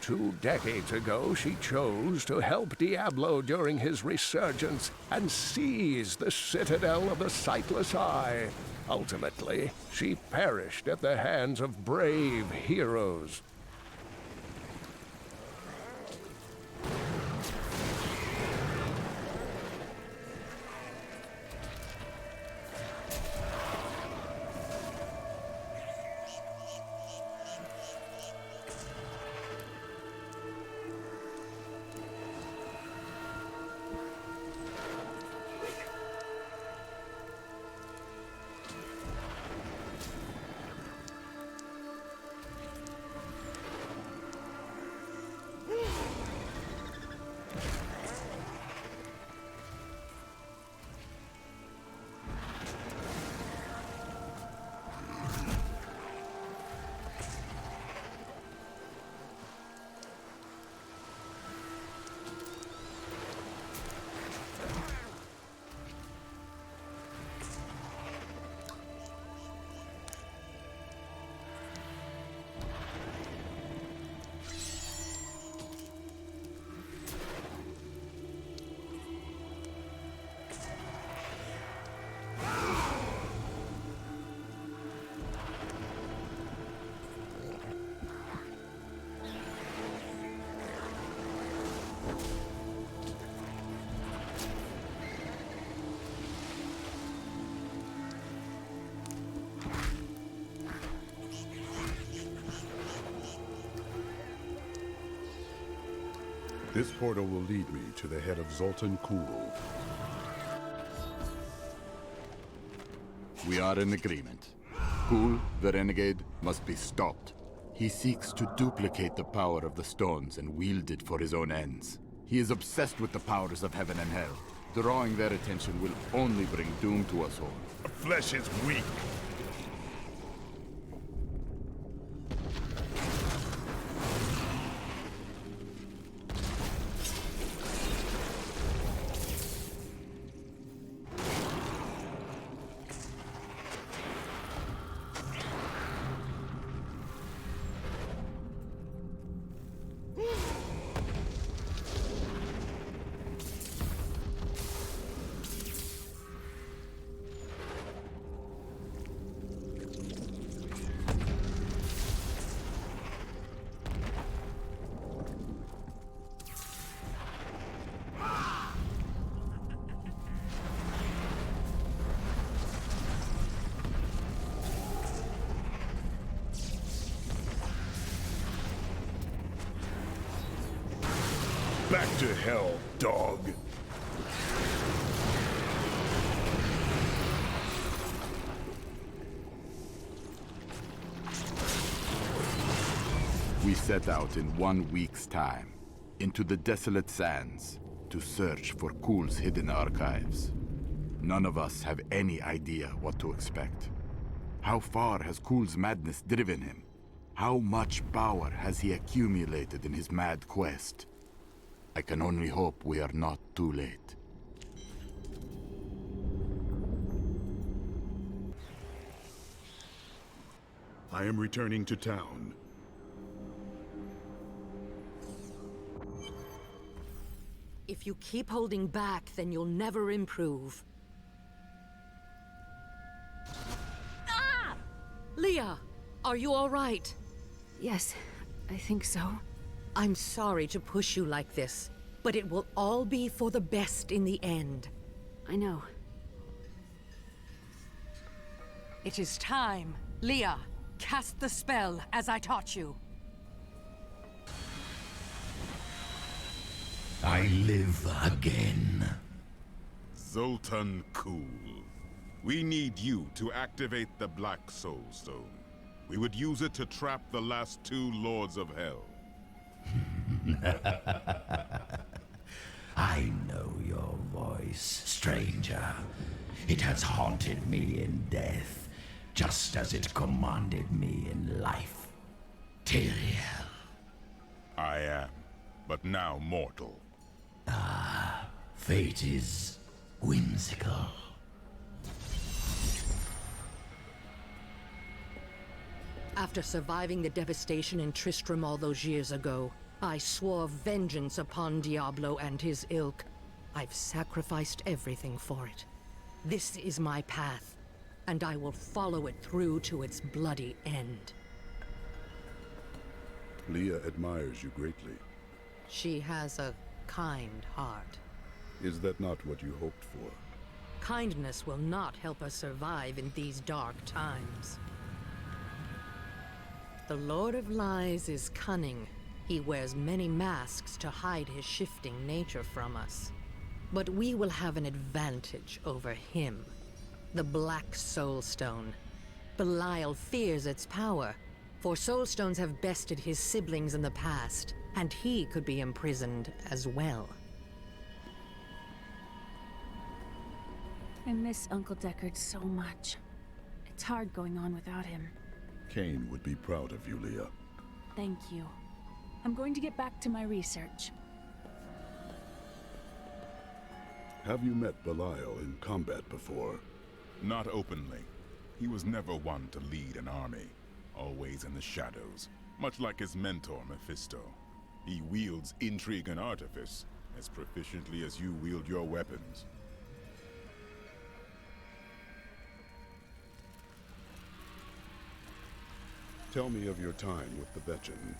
2 decades ago, she chose to help Diablo during his resurgence and seize the citadel of the Sightless Eye. Ultimately, she perished at the hands of brave heroes. This portal will lead me to the head of Zoltan Kuhl. We are in agreement. Kuhl, the renegade, must be stopped. He seeks to duplicate the power of the stones and wield it for his own ends. He is obsessed with the powers of heaven and hell. Drawing their attention will only bring doom to us all. Flesh is weak. Back to hell, dog. We set out in 1 week's time, into the desolate sands, to search for Kuhl's hidden archives. None of us have any idea what to expect. How far has Kuhl's madness driven him? How much power has he accumulated in his mad quest? I can only hope we are not too late. I am returning to town. If you keep holding back, then you'll never improve. Ah! Leah, are you all right? Yes, I think so. I'm sorry to push you like this, but it will all be for the best in the end. I know. It is time. Leah, cast the spell as I taught you. I live again. Zoltan Kuhl. We need you to activate the Black Soul Stone. We would use it to trap the last 2 Lords of Hell. I know your voice, stranger. It has haunted me in death, just as it commanded me in life. Tyrael. I am, but now mortal. Ah, fate is whimsical. After surviving the devastation in Tristram all those years ago, I swore vengeance upon Diablo and his ilk. I've sacrificed everything for it. This is my path, and I will follow it through to its bloody end. Leah admires you greatly. She has a kind heart. Is that not what you hoped for? Kindness will not help us survive in these dark times. The Lord of Lies is cunning. He wears many masks to hide his shifting nature from us. But we will have an advantage over him. The Black Soul Stone. Belial fears its power, for Soul Stones have bested his siblings in the past, and he could be imprisoned as well. I miss Uncle Deckard so much. It's hard going on without him. Cain would be proud of you, Leah. Thank you. I'm going to get back to my research. Have you met Belial in combat before? Not openly. He was never one to lead an army, always in the shadows, much like his mentor, Mephisto. He wields intrigue and artifice as proficiently as you wield your weapons. Tell me of your time with the Vetchin.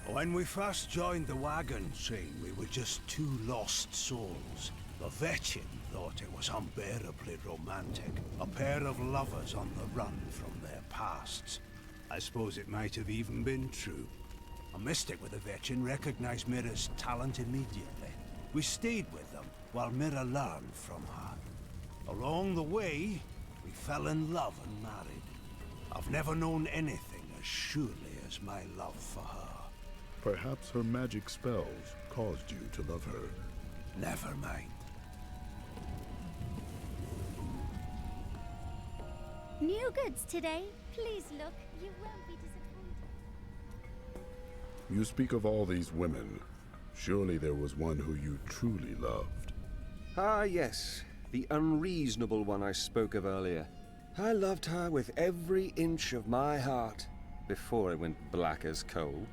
When we first joined the wagon train, we were just 2 lost souls. The Vetchin thought it was unbearably romantic. A pair of lovers on the run from their pasts. I suppose it might have even been true. A mystic with a veteran recognized Mira's talent immediately. We stayed with them while Mira learned from her. Along the way, we fell in love and married. I've never known anything as surely as my love for her. Perhaps her magic spells caused you to love her. Never mind. New goods today. Please look. You won't be disappointed. You speak of all these women. Surely there was one who you truly loved. Ah, yes. The unreasonable one I spoke of earlier. I loved her with every inch of my heart before it went black as coal.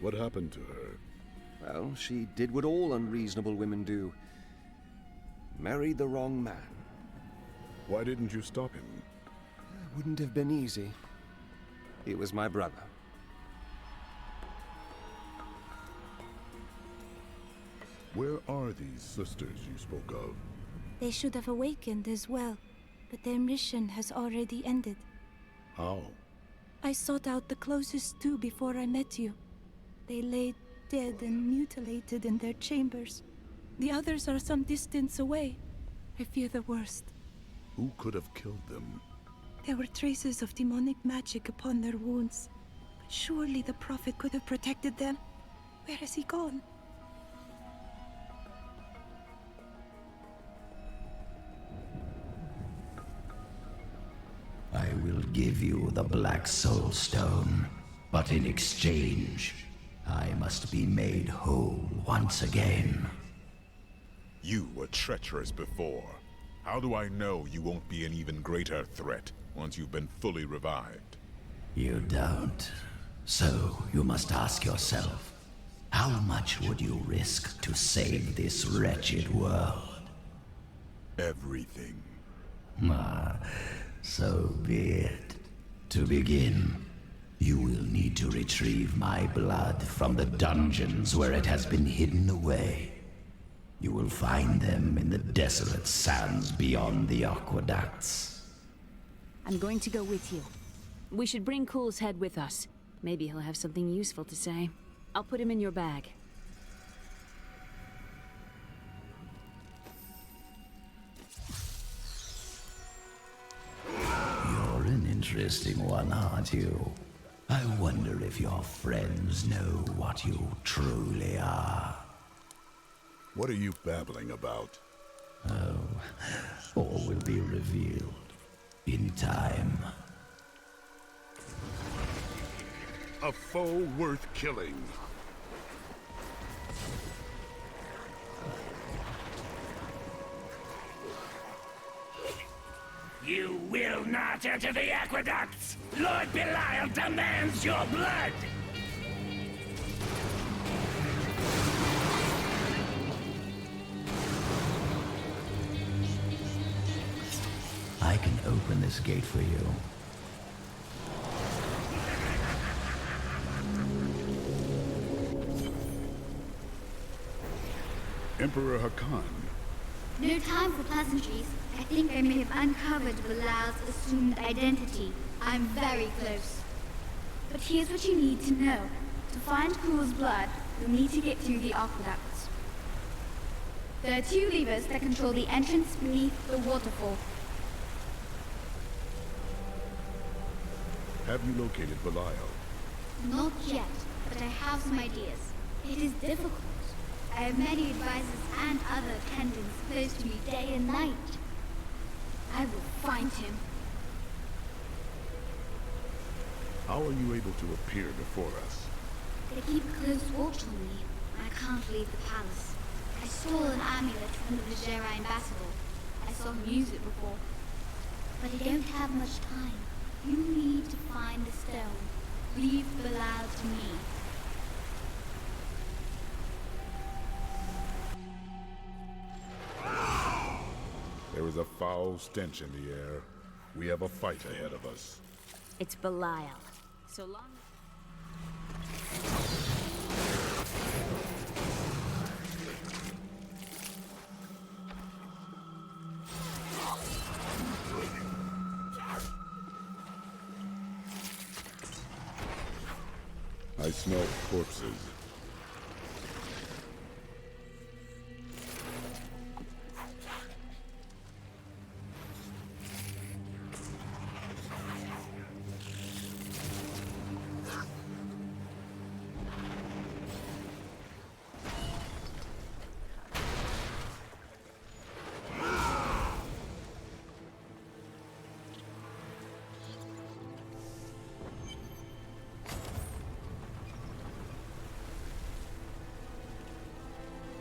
What happened to her? Well, she did what all unreasonable women do. Married the wrong man. Why didn't you stop him? It wouldn't have been easy. He was my brother. Where are these sisters you spoke of? They should have awakened as well, but their mission has already ended. How? I sought out the closest two before I met you. They lay dead and mutilated in their chambers. The others are some distance away. I fear the worst. Who could have killed them? There were traces of demonic magic upon their wounds. But surely the Prophet could have protected them. Where has he gone? I will give you the Black Soul Stone, but in exchange, I must be made whole once again. You were treacherous before. How do I know you won't be an even greater threat once you've been fully revived? You don't. So you must ask yourself, how much would you risk to save this wretched world? Everything. So be it. To begin, you will need to retrieve my blood from the dungeons where it has been hidden away. You will find them in the desolate sands beyond the aqueducts. I'm going to go with you. We should bring Cool's head with us. Maybe he'll have something useful to say. I'll put him in your bag. You're an interesting one, aren't you? I wonder if your friends know what you truly are. What are you babbling about? Oh, all will be revealed in time. A foe worth killing. You will not enter the aqueducts! Lord Belial demands your blood! I can open this gate for you. Emperor Hakan. No time for pleasantries. I think I may have uncovered Bilal's assumed identity. I'm very close. But here's what you need to know. To find Cool's blood, you'll need to get through the aqueducts. There are two levers that control the entrance beneath the waterfall. Have you located Belial? Not yet, but I have some ideas. It is difficult. I have many advisors and other attendants close to me day and night. I will find him. How are you able to appear before us? They keep close watch on me. I can't leave the palace. I stole an amulet from the Vajera ambassador. I saw him use it before. But I don't have much time. You need to find the stone. Leave Bilal to me. There is a foul stench in the air. We have a fight ahead of us. It's Belial. So long... I smell corpses.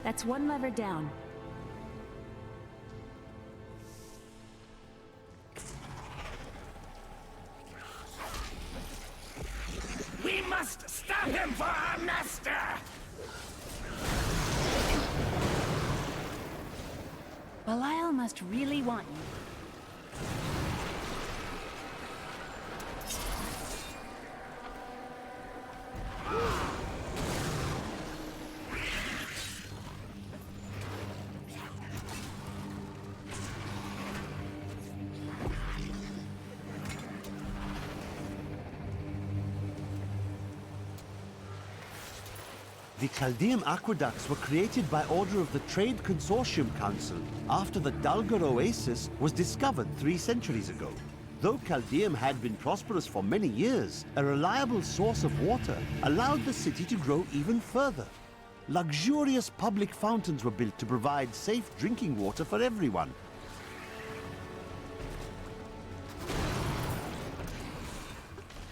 That's one lever down. We must stop him for our master! Belial must really want you. The Chaldean aqueducts were created by order of the Trade Consortium Council after the Dulgar Oasis was discovered 3 centuries ago. Though Chaldeum had been prosperous for many years, a reliable source of water allowed the city to grow even further. Luxurious public fountains were built to provide safe drinking water for everyone.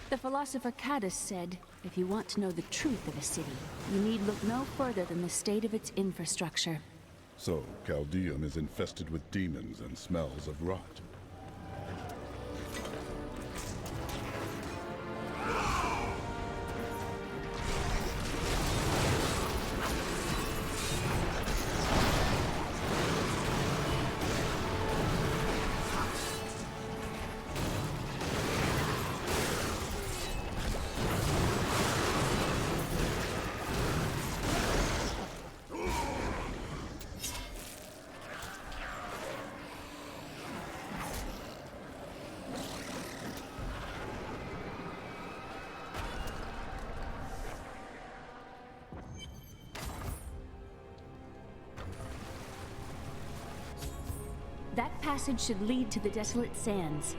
The philosopher Caddis said, if you want to know the truth of a city, you need look no further than the state of its infrastructure. So, Chaldeum is infested with demons and smells of rot. That passage should lead to the Desolate Sands.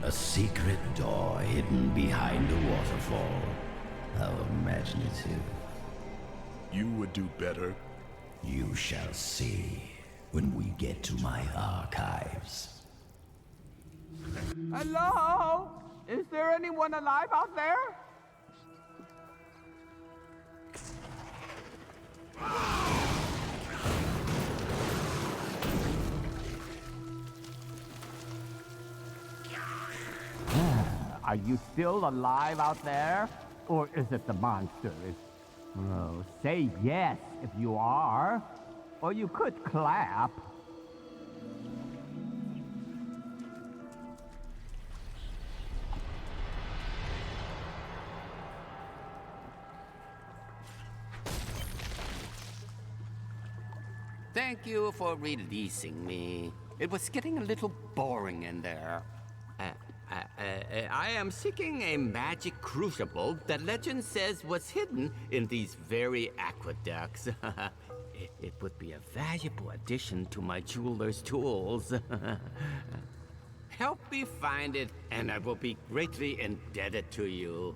A secret door hidden behind a waterfall. How imaginative. You would do better? You shall see when we get to my archives. Hello? Is there anyone alive out there? Are you still alive out there? Or is it the monsters? Oh, say yes if you are. Or you could clap. Thank you for releasing me. It was getting a little boring in there. I am seeking a magic crucible that legend says was hidden in these very aqueducts. It would be a valuable addition to my jeweler's tools. Help me find it, and I will be greatly indebted to you.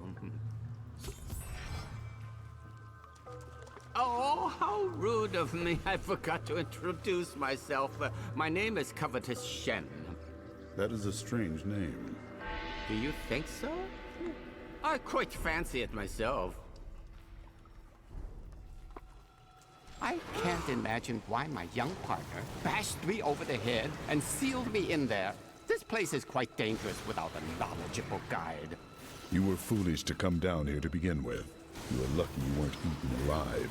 Oh, how rude of me. I forgot to introduce myself. My name is Covetous Shen. That is a strange name. Do you think so? I quite fancy it myself. I can't imagine why my young partner bashed me over the head and sealed me in there. This place is quite dangerous without a knowledgeable guide. You were foolish to come down here to begin with. You were lucky you weren't eaten alive.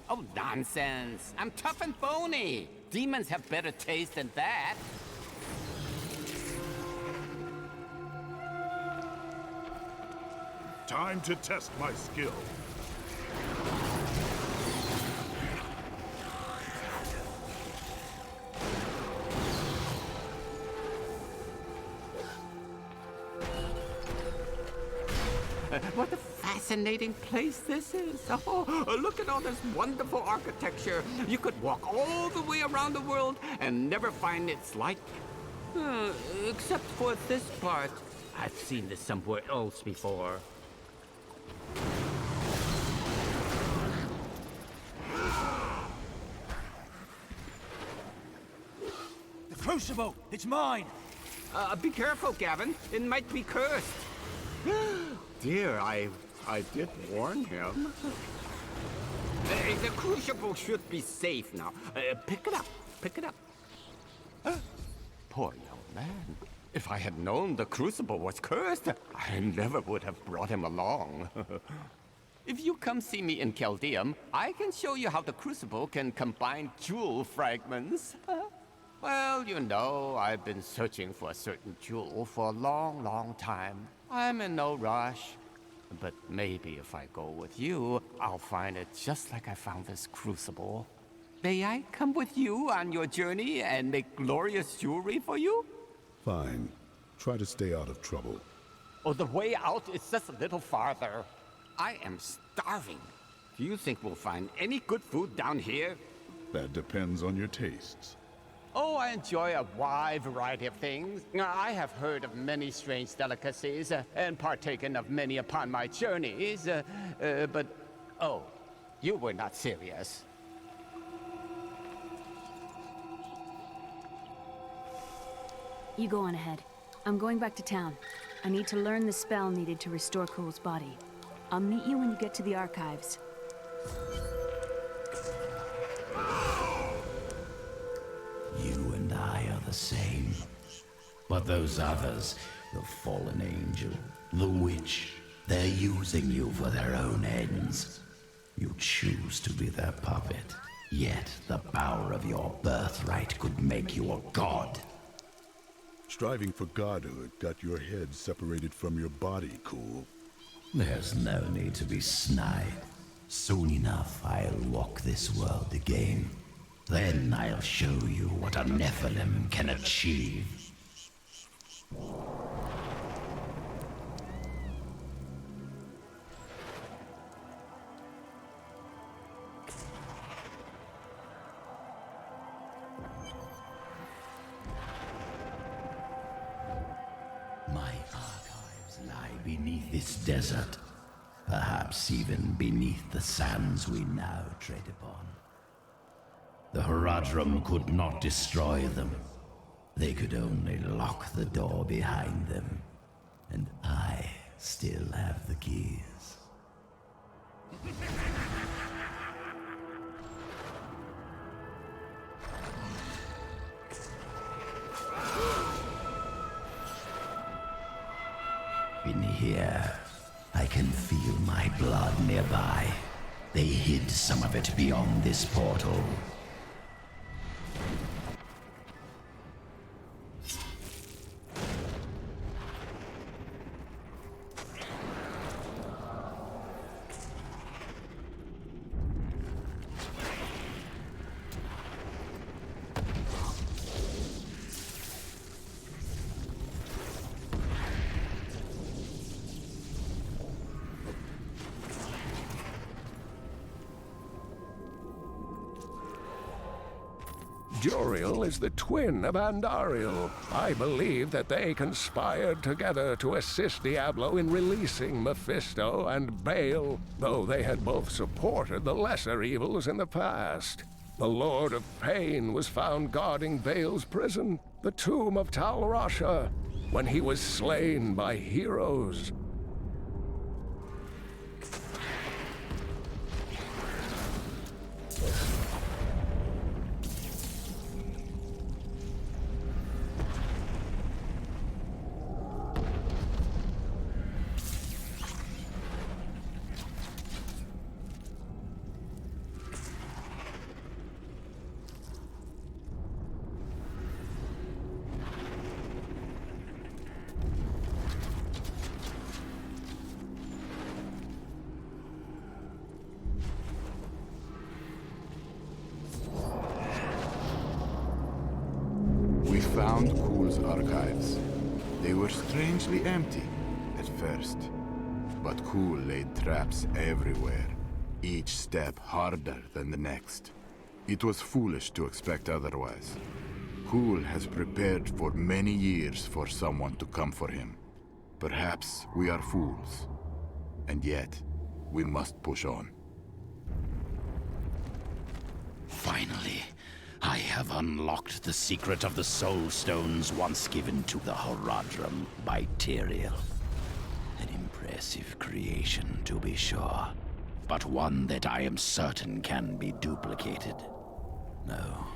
Oh, nonsense. I'm tough and bony. Demons have better taste than that. Time to test my skill. What a fascinating place this is. Oh, look at all this wonderful architecture. You could walk all the way around the world and never find its like. Except for this part. I've seen this somewhere else before. The Crucible! It's mine! Be careful, Gavin. It might be cursed. Dear, I did warn him. The Crucible should be safe now. Pick it up. Pick it up. Poor young man. If I had known the Crucible was cursed, I never would have brought him along. If you come see me in Chaldeum, I can show you how the Crucible can combine jewel fragments. Well, you know, I've been searching for a certain jewel for a long, long time. I'm in no rush. But maybe if I go with you, I'll find it just like I found this Crucible. May I come with you on your journey and make glorious jewelry for you? Fine. Try to stay out of trouble. Oh, the way out is just a little farther. I am starving. Do you think we'll find any good food down here? That depends on your tastes. Oh, I enjoy a wide variety of things. I have heard of many strange delicacies and partaken of many upon my journeys. But, oh, you were not serious. You go on ahead. I'm going back to town. I need to learn the spell needed to restore Cool's body. I'll meet you when you get to the archives. You and I are the same. But those others, the fallen angel, the witch, they're using you for their own ends. You choose to be their puppet. Yet the power of your birthright could make you a god. Striving for godhood got your head separated from your body, Cool. There's no need to be snide. Soon enough, I'll walk this world again. Then I'll show you what a Nephilim can achieve. My archives lie beneath this desert. Perhaps even beneath the sands we now tread upon. The Horadrim could not destroy them. They could only lock the door behind them. And I still have the keys. In here, I can feel my blood nearby. They hid some of it beyond this portal. Juriel is the twin of Andariel. I believe that they conspired together to assist Diablo in releasing Mephisto and Baal, though they had both supported the lesser evils in the past. The Lord of Pain was found guarding Baal's prison, the tomb of Tal Rasha, when he was slain by heroes. We found Cool's archives. They were strangely empty at first. But Kul laid traps everywhere, each step harder than the next. It was foolish to expect otherwise. Kul has prepared for many years for someone to come for him. Perhaps we are fools, and yet we must push on. Finally, I have unlocked the secret of the Soul Stones once given to the Horadrim by Tyrael. An impressive creation, to be sure, but one that I am certain can be duplicated. No,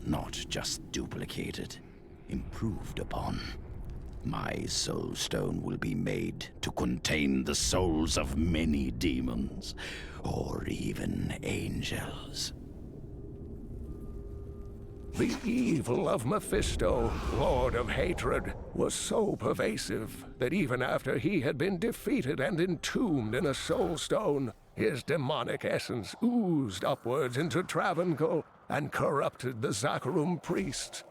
not just duplicated, improved upon. My Soul Stone will be made to contain the souls of many demons, or even angels. The evil of Mephisto, Lord of Hatred, was so pervasive that even after he had been defeated and entombed in a Soul Stone, his demonic essence oozed upwards into Travancore and corrupted the Zakarum priests.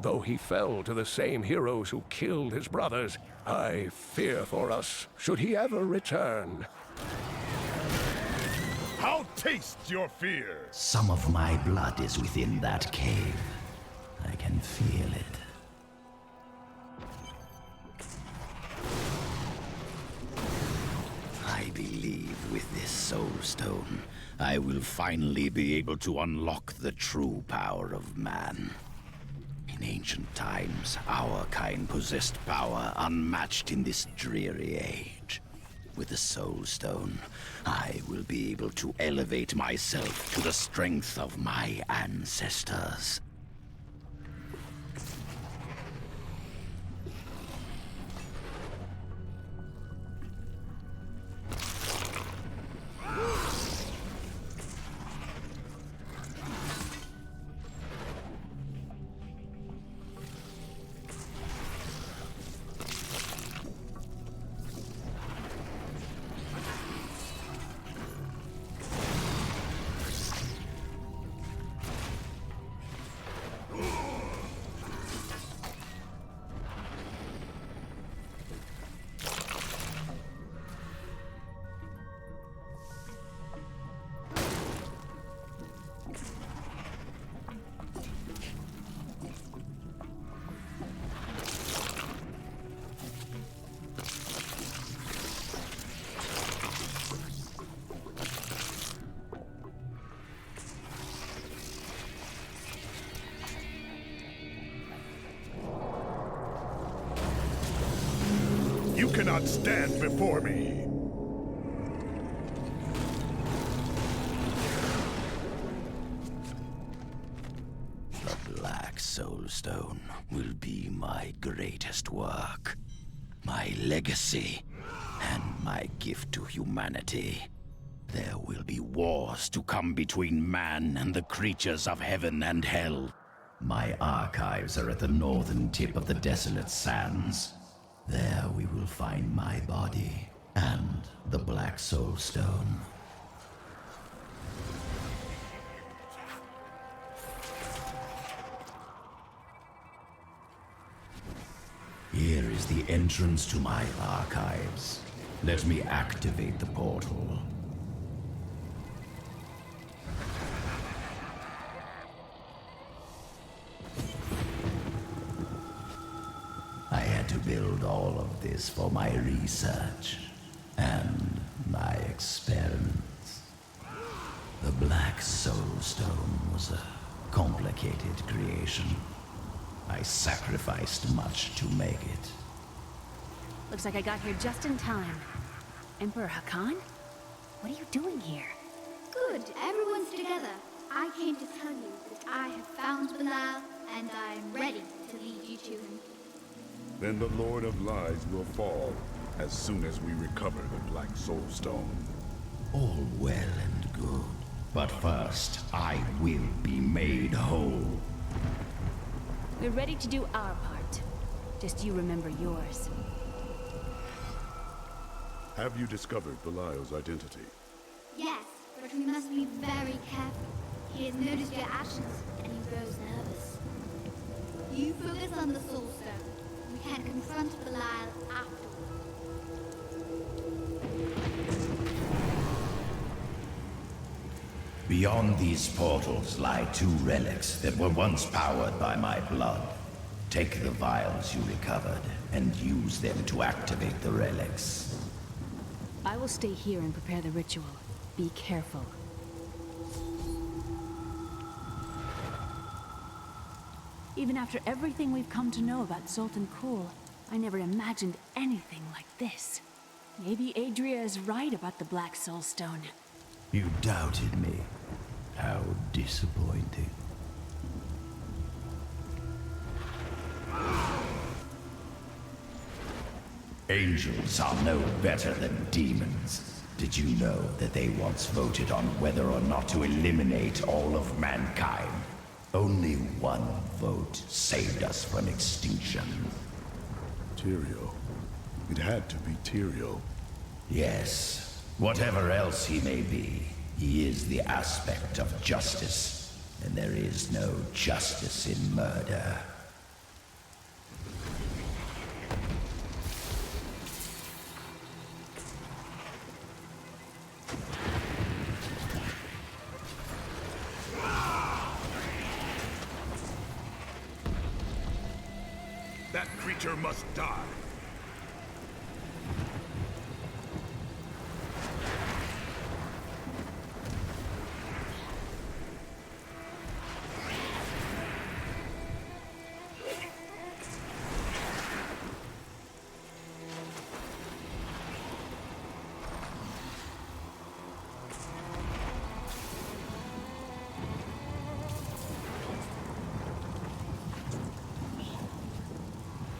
Though he fell to the same heroes who killed his brothers, I fear for us should he ever return. I'll taste your fear! Some of my blood is within that cave. I can feel it. I believe with this Soul Stone, I will finally be able to unlock the true power of man. In ancient times, our kind possessed power unmatched in this dreary age. With the Soul Stone, I will be able to elevate myself to the strength of my ancestors. You cannot stand before me! The Black Soul Stone will be my greatest work, my legacy, and my gift to humanity. There will be wars to come between man and the creatures of heaven and hell. My archives are at the northern tip of the desolate sands. There we will find my body and the Black Soul Stone. Here is the entrance to my archives. Let me activate the portal. I had to build all of this for my research and my experiments. The Black Soul Stone was a complicated creation. I sacrificed much to make it. Looks like I got here just in time. Emperor Hakan? What are you doing here? Good, everyone's together. I came to tell you that I have found Belial, and I am ready to lead you to him. Then the Lord of Lies will fall as soon as we recover the Black Soul Stone. All well and good. But first, I will be made whole. We're ready to do our part. Just you remember yours. Have you discovered Belial's identity? Yes, but we must be very careful. He has noticed your actions, and he grows nervous. You focus on the Soul Stone. We can confront Belial afterward. Beyond these portals lie two relics that were once powered by my blood. Take the vials you recovered and use them to activate the relics. I will stay here and prepare the ritual. Be careful. Even after everything we've come to know about Sultan Kul, I never imagined anything like this. Maybe Adria is right about the Black Soul Stone. You doubted me. How disappointing. Angels are no better than demons. Did you know that they once voted on whether or not to eliminate all of mankind? Only one vote saved us from extinction. Tyrael. It had to be Tyrael. Yes. Whatever else he may be, he is the aspect of justice. And there is no justice in murder. That creature must die.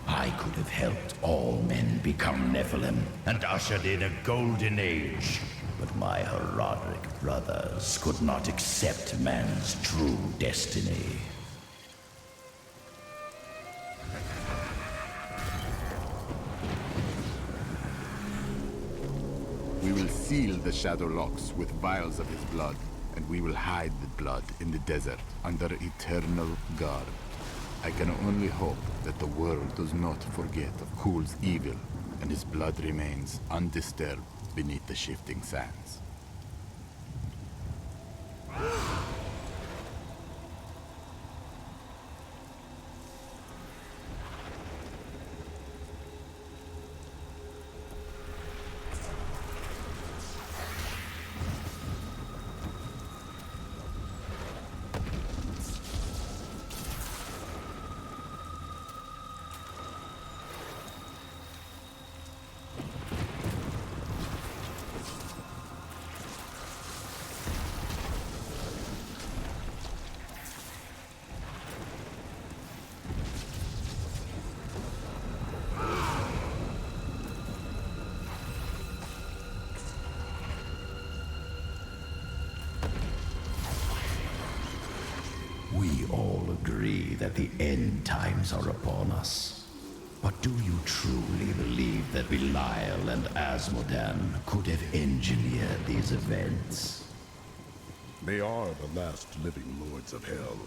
I could have helped all men become Nephilim and ushered in a golden age. But my Herodic brothers could not accept man's true destiny. We will seal the Shadow Locks with vials of his blood, and we will hide the blood in the desert under eternal guard. I can only hope that the world does not forget of Kul's evil, and his blood remains undisturbed beneath the shifting sands. We all agree that the end times are upon us. But do you truly believe that Belial and Asmodan could have engineered these events? They are the last living lords of hell.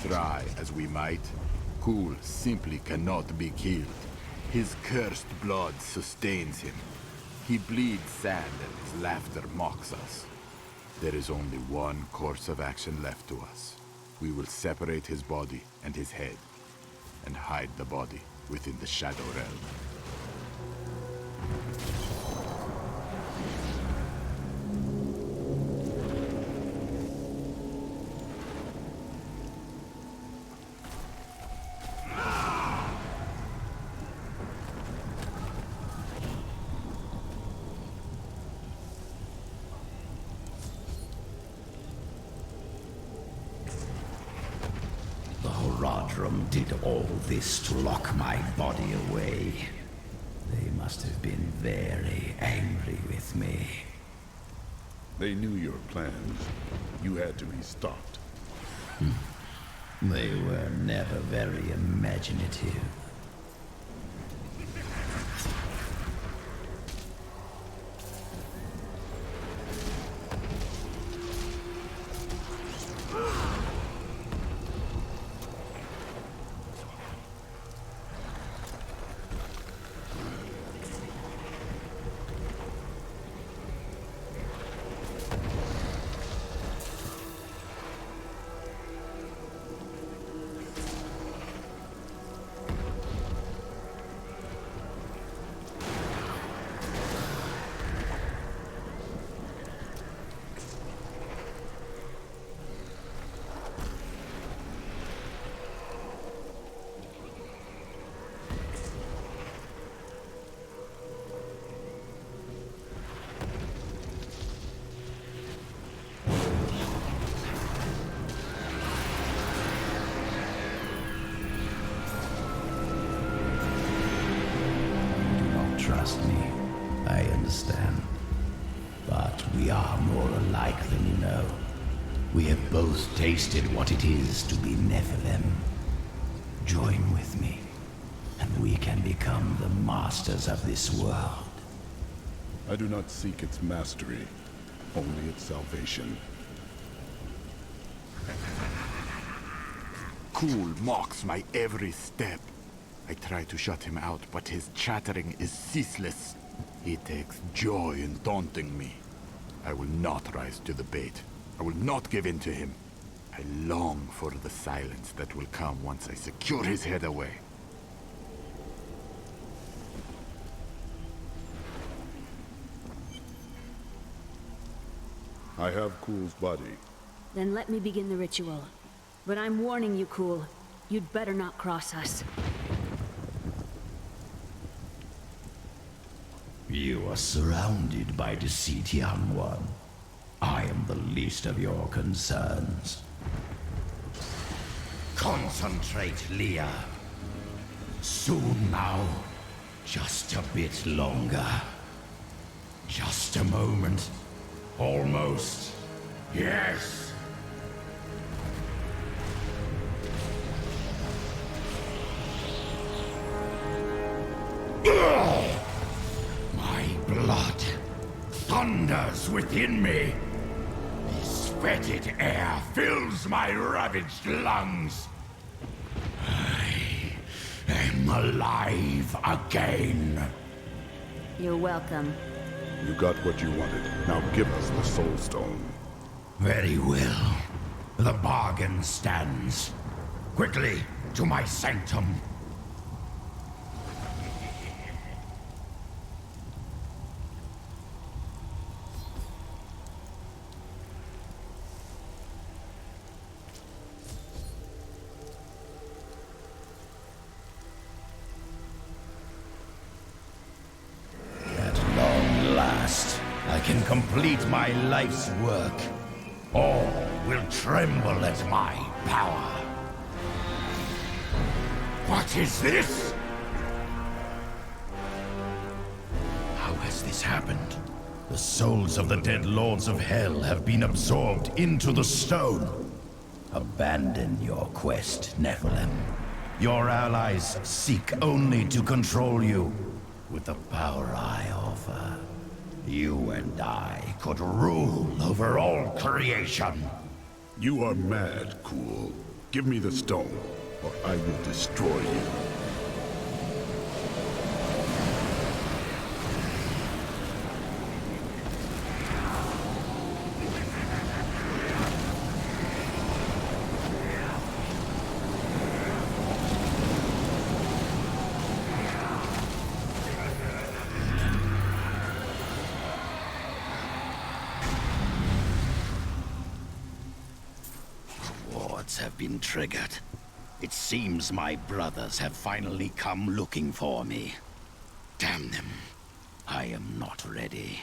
Try as we might, Kul simply cannot be killed. His cursed blood sustains him. He bleeds sand and his laughter mocks us. There is only one course of action left to us. We will separate his body and his head, and hide the body within the Shadow Realm. Horadrim did all this to lock my body away. They must have been very angry with me. They knew your plans. You had to be stopped. They were never very imaginative. more alike than you know. We have both tasted what it is to be Nephilim. Join with me, and we can become the masters of this world. I do not seek its mastery, only its salvation. Cool mocks my every step. I try to shut him out, but his chattering is ceaseless. He takes joy in taunting me. I will not rise to the bait. I will not give in to him. I long for the silence that will come once I secure his head away. I have Cool's body. Then let me begin the ritual. But I'm warning you, Cool. You'd better not cross us. You are surrounded by deceit, young one. I am the least of your concerns. Concentrate, Leah. Soon now. Just a bit longer. Just a moment. Almost. Yes. My blood thunders within me. This fetid air fills my ravaged lungs. I am alive again. You're welcome. You got what you wanted. Now give us the Soul Stone. Very well. The bargain stands. Quickly, to my sanctum. I can complete my life's work. All will tremble at my power. What is this? How has this happened? The souls of the dead lords of hell have been absorbed into the stone. Abandon your quest, Nephilim. Your allies seek only to control you. With the power I offer, you and I could rule over all creation. You are mad, Cool. Give me the stone, or I will destroy you. Have been triggered. It seems my brothers have finally come looking for me. Damn them. I am not ready.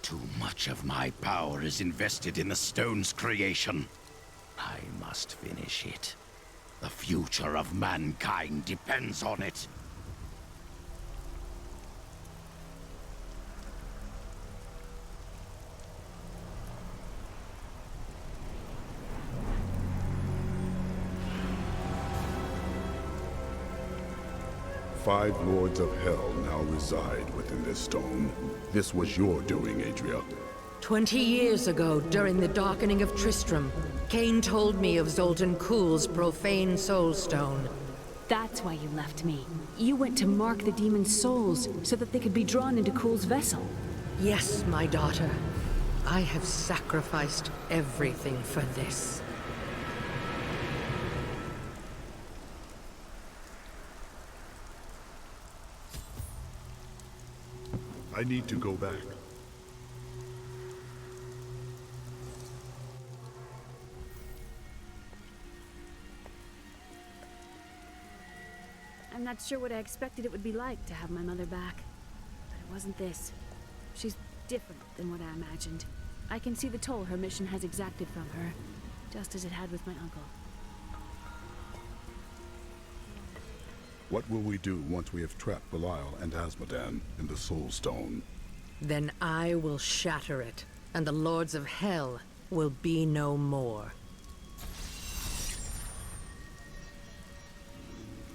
Too much of my power is invested in the stone's creation. I must finish it. The future of mankind depends on it. Five lords of hell now reside within this stone. This was your doing, Adria. 20 years ago, during the darkening of Tristram, Cain told me of Zoltan Kuhl's profane soul stone. That's why you left me. You went to mark the demon's souls so that they could be drawn into Kuhl's vessel. Yes, my daughter. I have sacrificed everything for this. I need to go back. I'm not sure what I expected it would be like to have my mother back. But it wasn't this. She's different than what I imagined. I can see the toll her mission has exacted from her, just as it had with my uncle. What will we do once we have trapped Belial and Asmodan in the Soul Stone? Then I will shatter it, and the Lords of Hell will be no more.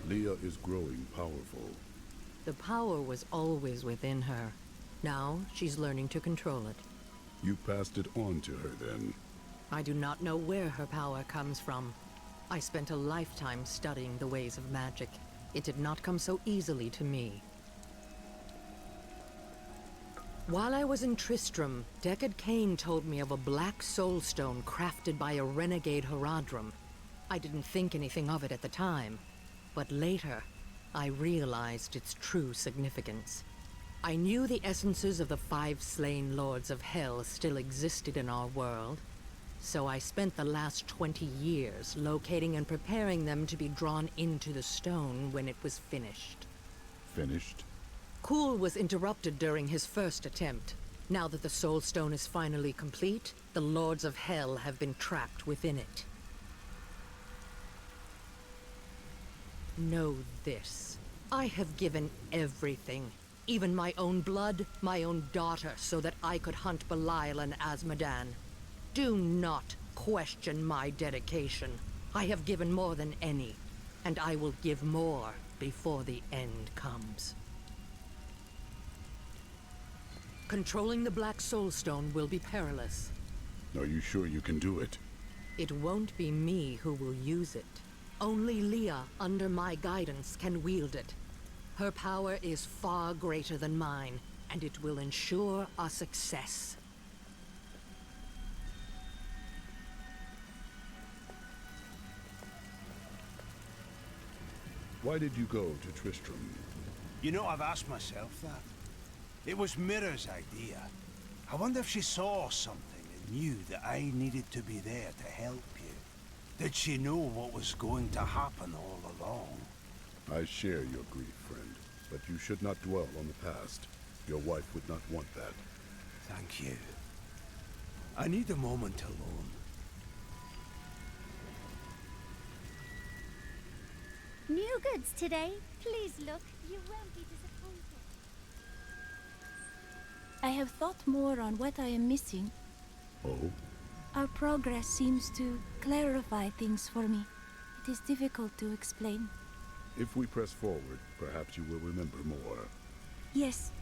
Leah is growing powerful. The power was always within her. Now she's learning to control it. You passed it on to her then. I do not know where her power comes from. I spent a lifetime studying the ways of magic. It did not come so easily to me. While I was in Tristram, Deckard Cain told me of a black soulstone crafted by a renegade Haradrim. I didn't think anything of it at the time, but later, I realized its true significance. I knew the essences of the 5 slain Lords of Hell still existed in our world, so I spent the last 20 years locating and preparing them to be drawn into the stone when it was finished. Finished? Kuhl was interrupted during his first attempt. Now that the Soul Stone is finally complete, the Lords of Hell have been trapped within it. Know this. I have given everything, even my own blood, my own daughter, so that I could hunt Belial and Azmodan. Do not question my dedication. I have given more than any, and I will give more before the end comes. Controlling the Black Soulstone will be perilous. Are you sure you can do it? It won't be me who will use it. Only Leah, under my guidance, can wield it. Her power is far greater than mine, and it will ensure our success. Why did you go to Tristram? You know, I've asked myself that. It was Mira's idea. I wonder if she saw something and knew that I needed to be there to help you. Did she know what was going to happen all along? I share your grief, friend, but you should not dwell on the past. Your wife would not want that. Thank you. I need a moment alone. New goods today. Please look. You won't be disappointed. I have thought more on what I am missing. Oh? Our progress seems to clarify things for me. It is difficult to explain. If we press forward, perhaps you will remember more. Yes,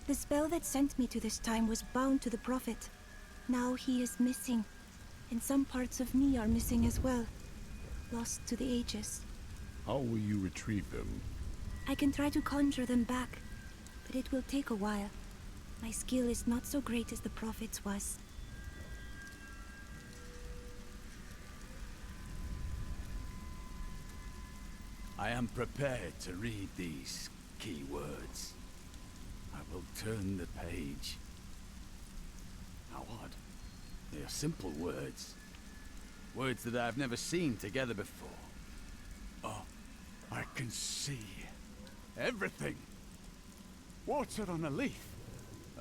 the spell that sent me to this time was bound to the Prophet. Now he is missing, and some parts of me are missing as well. Lost to the ages. How will you retrieve them? I can try to conjure them back, but it will take a while. My skill is not so great as the Prophet's was. I am prepared to read these key words. I will turn the page. How odd. They are simple words. Words that I've never seen together before. Oh, I can see everything. Water on a leaf.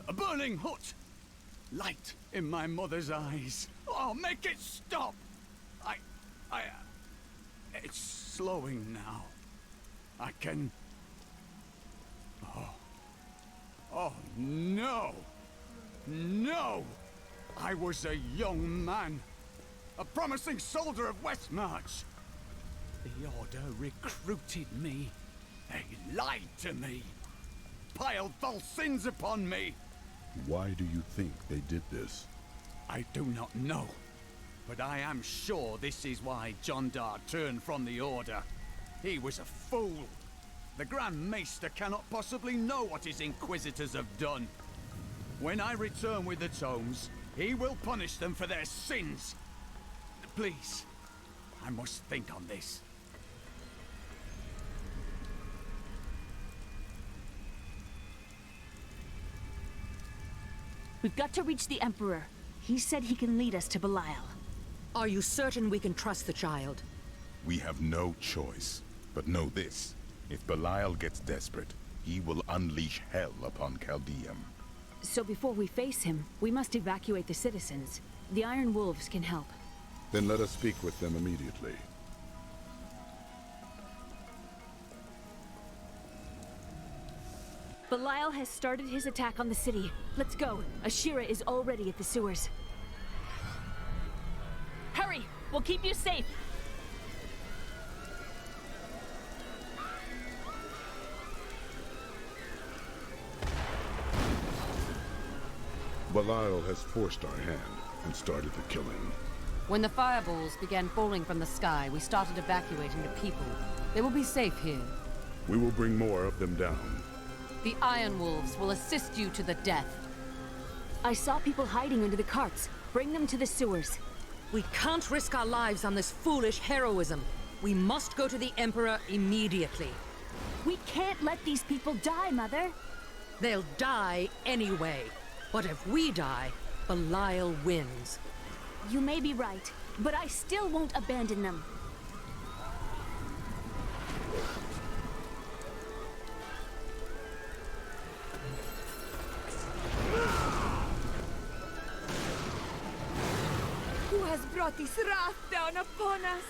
A burning hut. Light in my mother's eyes. Oh, make it stop! It's slowing now. I can... Oh, no! No! I was a young man. A promising soldier of Westmarch. The Order recruited me. They lied to me. Piled false sins upon me. Why do you think they did this? I do not know. But I am sure this is why Jondar turned from the Order. He was a fool. The Grand Maester cannot possibly know what his Inquisitors have done. When I return with the tomes, he will punish them for their sins. Please, I must think on this. We've got to reach the Emperor. He said he can lead us to Belial. Are you certain we can trust the child? We have no choice. But know this. If Belial gets desperate, he will unleash hell upon Chaldeum. So before we face him, we must evacuate the citizens. The Iron Wolves can help. Then let us speak with them immediately. Belial has started his attack on the city. Let's go. Ashira is already at the sewers. Hurry! We'll keep you safe! Belial has forced our hand and started the killing. When the fireballs began falling from the sky, we started evacuating the people. They will be safe here. We will bring more of them down. The Iron Wolves will assist you to the death. I saw people hiding under the carts. Bring them to the sewers. We can't risk our lives on this foolish heroism. We must go to the Emperor immediately. We can't let these people die, Mother. They'll die anyway. But if we die, Belial wins. You may be right, but I still won't abandon them. Who has brought this wrath down upon us?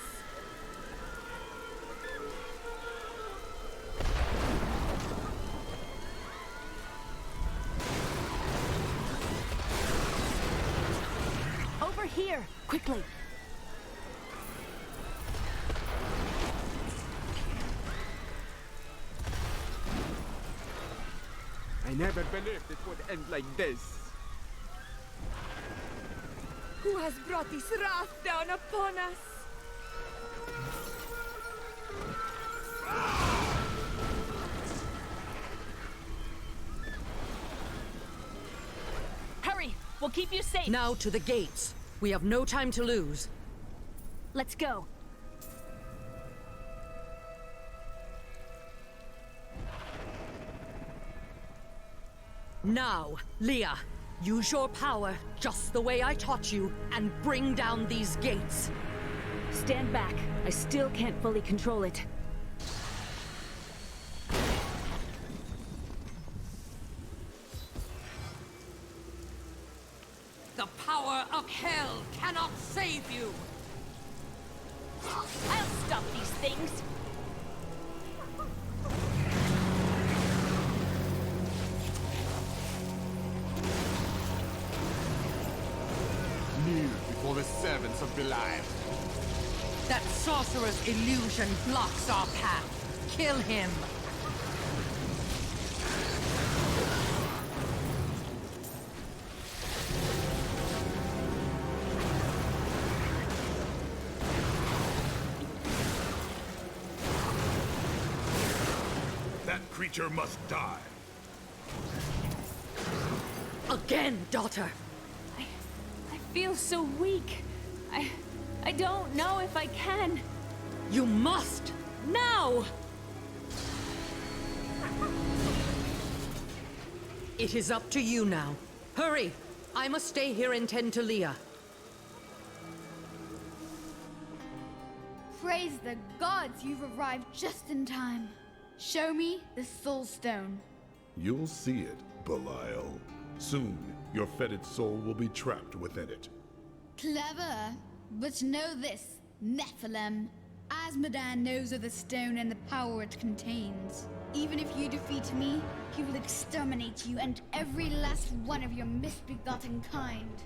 Over here, quickly. I never believed it would end like this. Who has brought this wrath down upon us? Hurry! We'll keep you safe! Now to the gates. We have no time to lose. Let's go. Now, Leah, use your power just the way I taught you and bring down these gates. Stand back. I still can't fully control it. The power of hell cannot save you! I'll stop these things! Kneel before the servants of Belial. That sorcerer's illusion blocks our path. Kill him! That creature must die. Again, daughter! I feel so weak. I don't know if I can. You must! Now! It is up to you now. Hurry! I must stay here and tend to Leah. Praise the gods, you've arrived just in time. Show me the Soul Stone. You'll see it, Belial. Soon, your fetid soul will be trapped within it. Clever. But know this, Nephilim. Asmodan knows of the stone and the power it contains. Even if you defeat me, he will exterminate you and every last one of your misbegotten kind.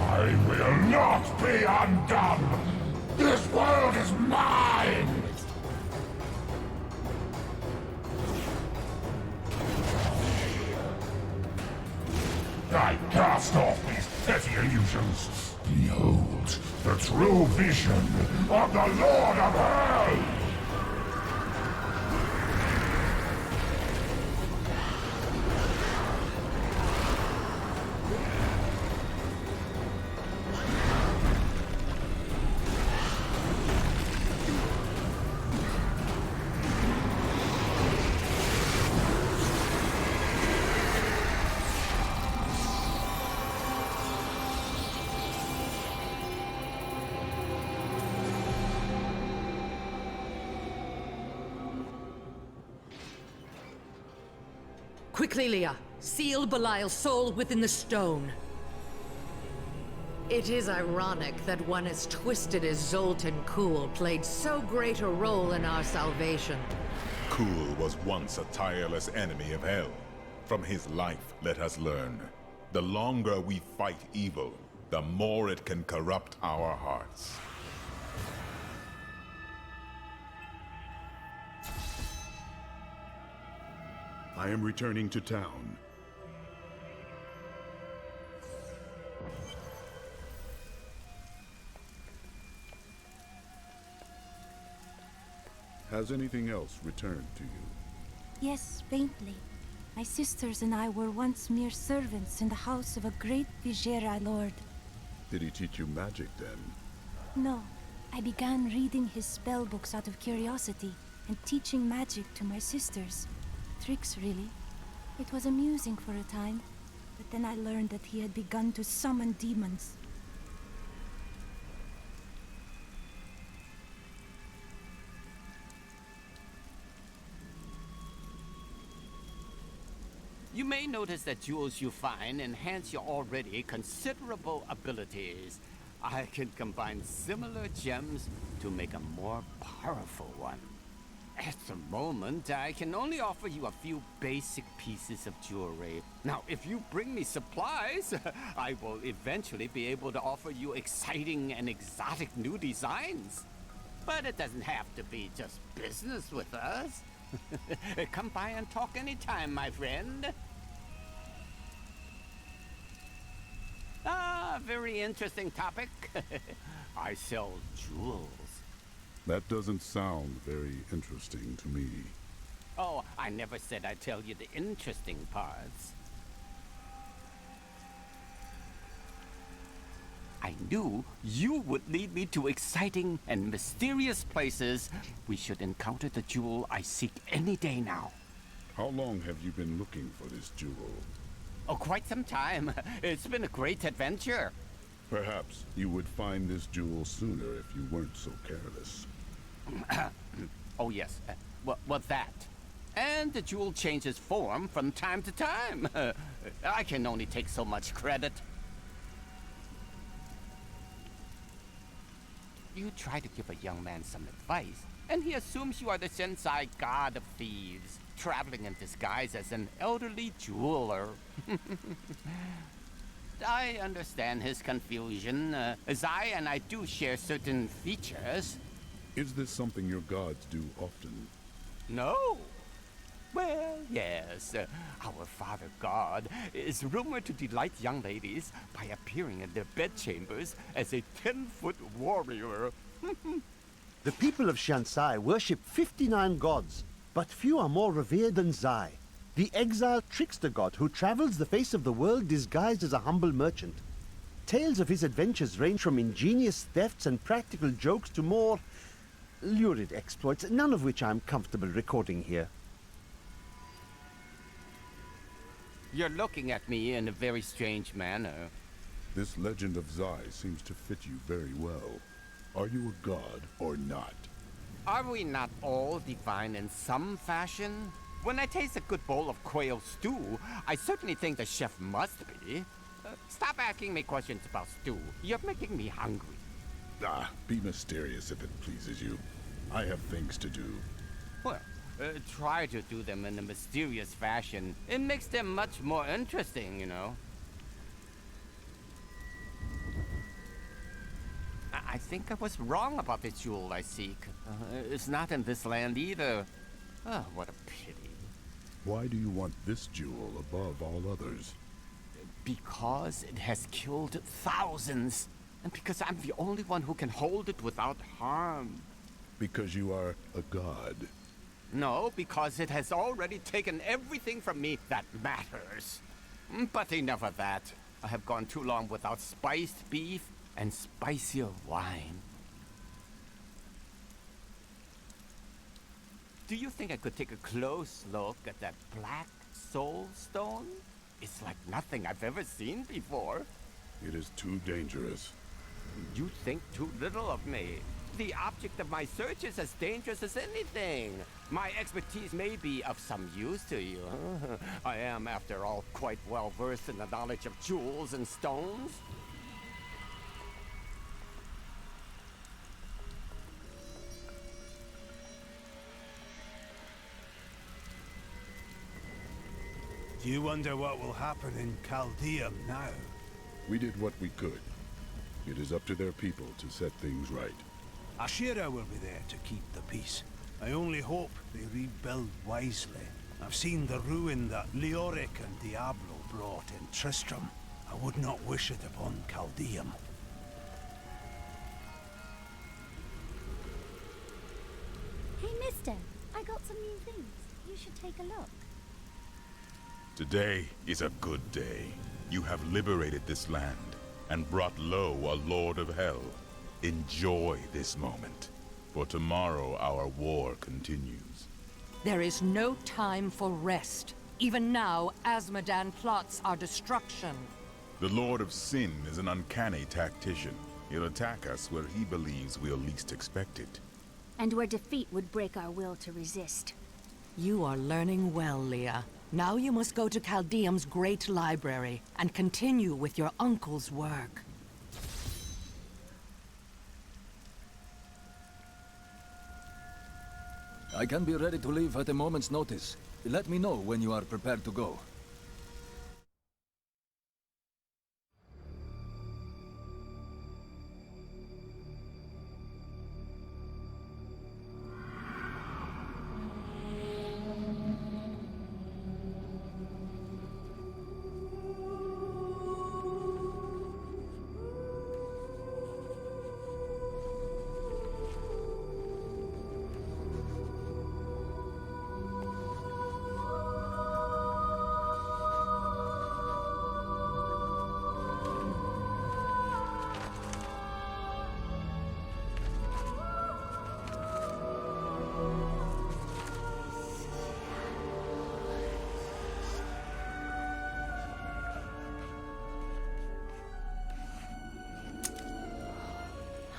I will not be undone! This world is mine! I cast off these petty illusions. Behold, the true vision of the Lord of Hell! Quickly, Leah. Seal Belial's soul within the stone. It is ironic that one as twisted as Zoltan Kuhl played so great a role in our salvation. Kuhl was once a tireless enemy of hell. From his life, let us learn. The longer we fight evil, the more it can corrupt our hearts. I am returning to town. Has anything else returned to you? Yes, faintly. My sisters and I were once mere servants in the house of a great Vizier lord. Did he teach you magic then? No, I began reading his spell books out of curiosity and teaching magic to my sisters. Tricks, really. It was amusing for a time, but then I learned that he had begun to summon demons. You may notice that jewels you find enhance your already considerable abilities. I can combine similar gems to make a more powerful one. At the moment, I can only offer you a few basic pieces of jewelry. Now, if you bring me supplies, I will eventually be able to offer you exciting and exotic new designs. But it doesn't have to be just business with us. Come by and talk anytime, my friend. Very interesting topic. I sell jewels. That doesn't sound very interesting to me. Oh, I never said I'd tell you the interesting parts. I knew you would lead me to exciting and mysterious places. We should encounter the jewel I seek any day now. How long have you been looking for this jewel? Oh, quite some time. It's been a great adventure. Perhaps you would find this jewel sooner if you weren't so careless. Oh, yes. Well, that. And the jewel changes form from time to time. I can only take so much credit. You try to give a young man some advice, and he assumes you are the Sensei god of thieves, traveling in disguise as an elderly jeweler. I understand his confusion, as I do share certain features. Is this something your gods do often? No. Well, yes. Our father god is rumored to delight young ladies by appearing in their bedchambers as a 10-foot warrior. The people of Shansai worship 59 gods, but few are more revered than Zai, the exiled trickster god who travels the face of the world disguised as a humble merchant. Tales of his adventures range from ingenious thefts and practical jokes to more lurid exploits, none of which I'm comfortable recording here. You're looking at me in a very strange manner. This legend of Zai seems to fit you very well. Are you a god or not? Are we not all divine in some fashion? When I taste a good bowl of quail stew, I certainly think the chef must be. Stop asking me questions about stew. You're making me hungry. Be mysterious if it pleases you. I have things to do. Well, try to do them in a mysterious fashion. It makes them much more interesting, you know. I think I was wrong about the jewel I seek. It's not in this land either. Oh, what a pity. Why do you want this jewel above all others? Because it has killed thousands. And because I'm the only one who can hold it without harm. Because you are a god. No, because it has already taken everything from me that matters. But enough of that. I have gone too long without spiced beef and spicier wine. Do you think I could take a close look at that black soul stone? It's like nothing I've ever seen before. It is too dangerous. You think too little of me. The object of my search is as dangerous as anything. My expertise may be of some use to you. I am, after all, quite well versed in the knowledge of jewels and stones. Do you wonder what will happen in Chaldeum now? We did what we could. It is up to their people to set things right. Ashira will be there to keep the peace. I only hope they rebuild wisely. I've seen the ruin that Leoric and Diablo brought in Tristram. I would not wish it upon Chaldeum. Hey, mister, I got some new things. You should take a look. Today is a good day. You have liberated this land and brought low a lord of hell. Enjoy this moment, for tomorrow our war continues. There is no time for rest. Even now, Azmodan plots our destruction. The Lord of Sin is an uncanny tactician. He'll attack us where he believes we'll least expect it. And where defeat would break our will to resist. You are learning well, Leah. Now you must go to Chaldeum's great library and continue with your uncle's work. I can be ready to leave at a moment's notice. Let me know when you are prepared to go.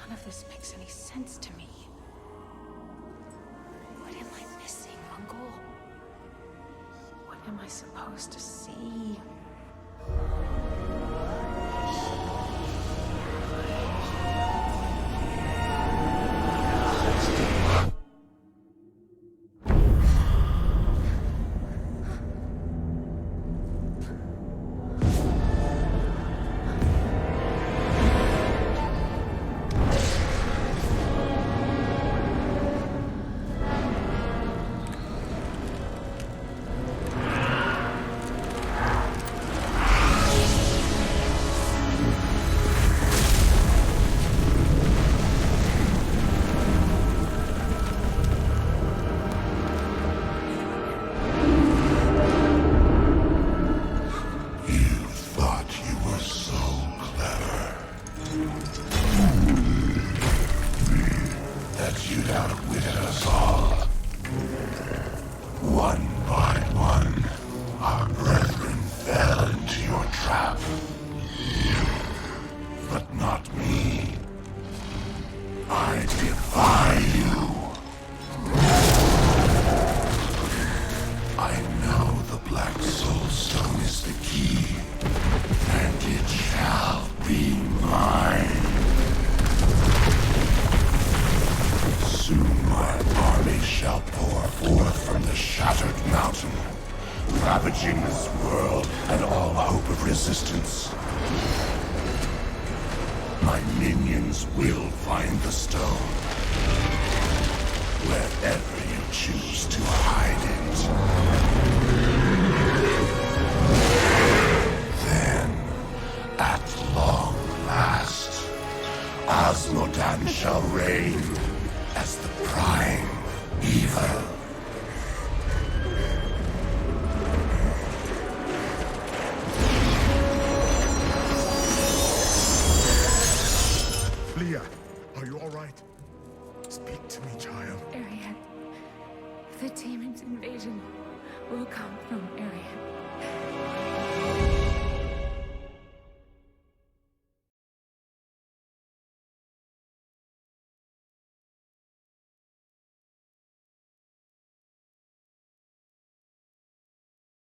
None of this makes any sense to me. What am I missing, Uncle? What am I supposed to see? Ravaging this world and all hope of resistance. My minions will find the stone. Wherever you choose to hide it. Then, at long last, Azmodan shall reign as the prime evil. Leah, are you all right? Speak to me, child. Arian. The demon's invasion will come from Arian.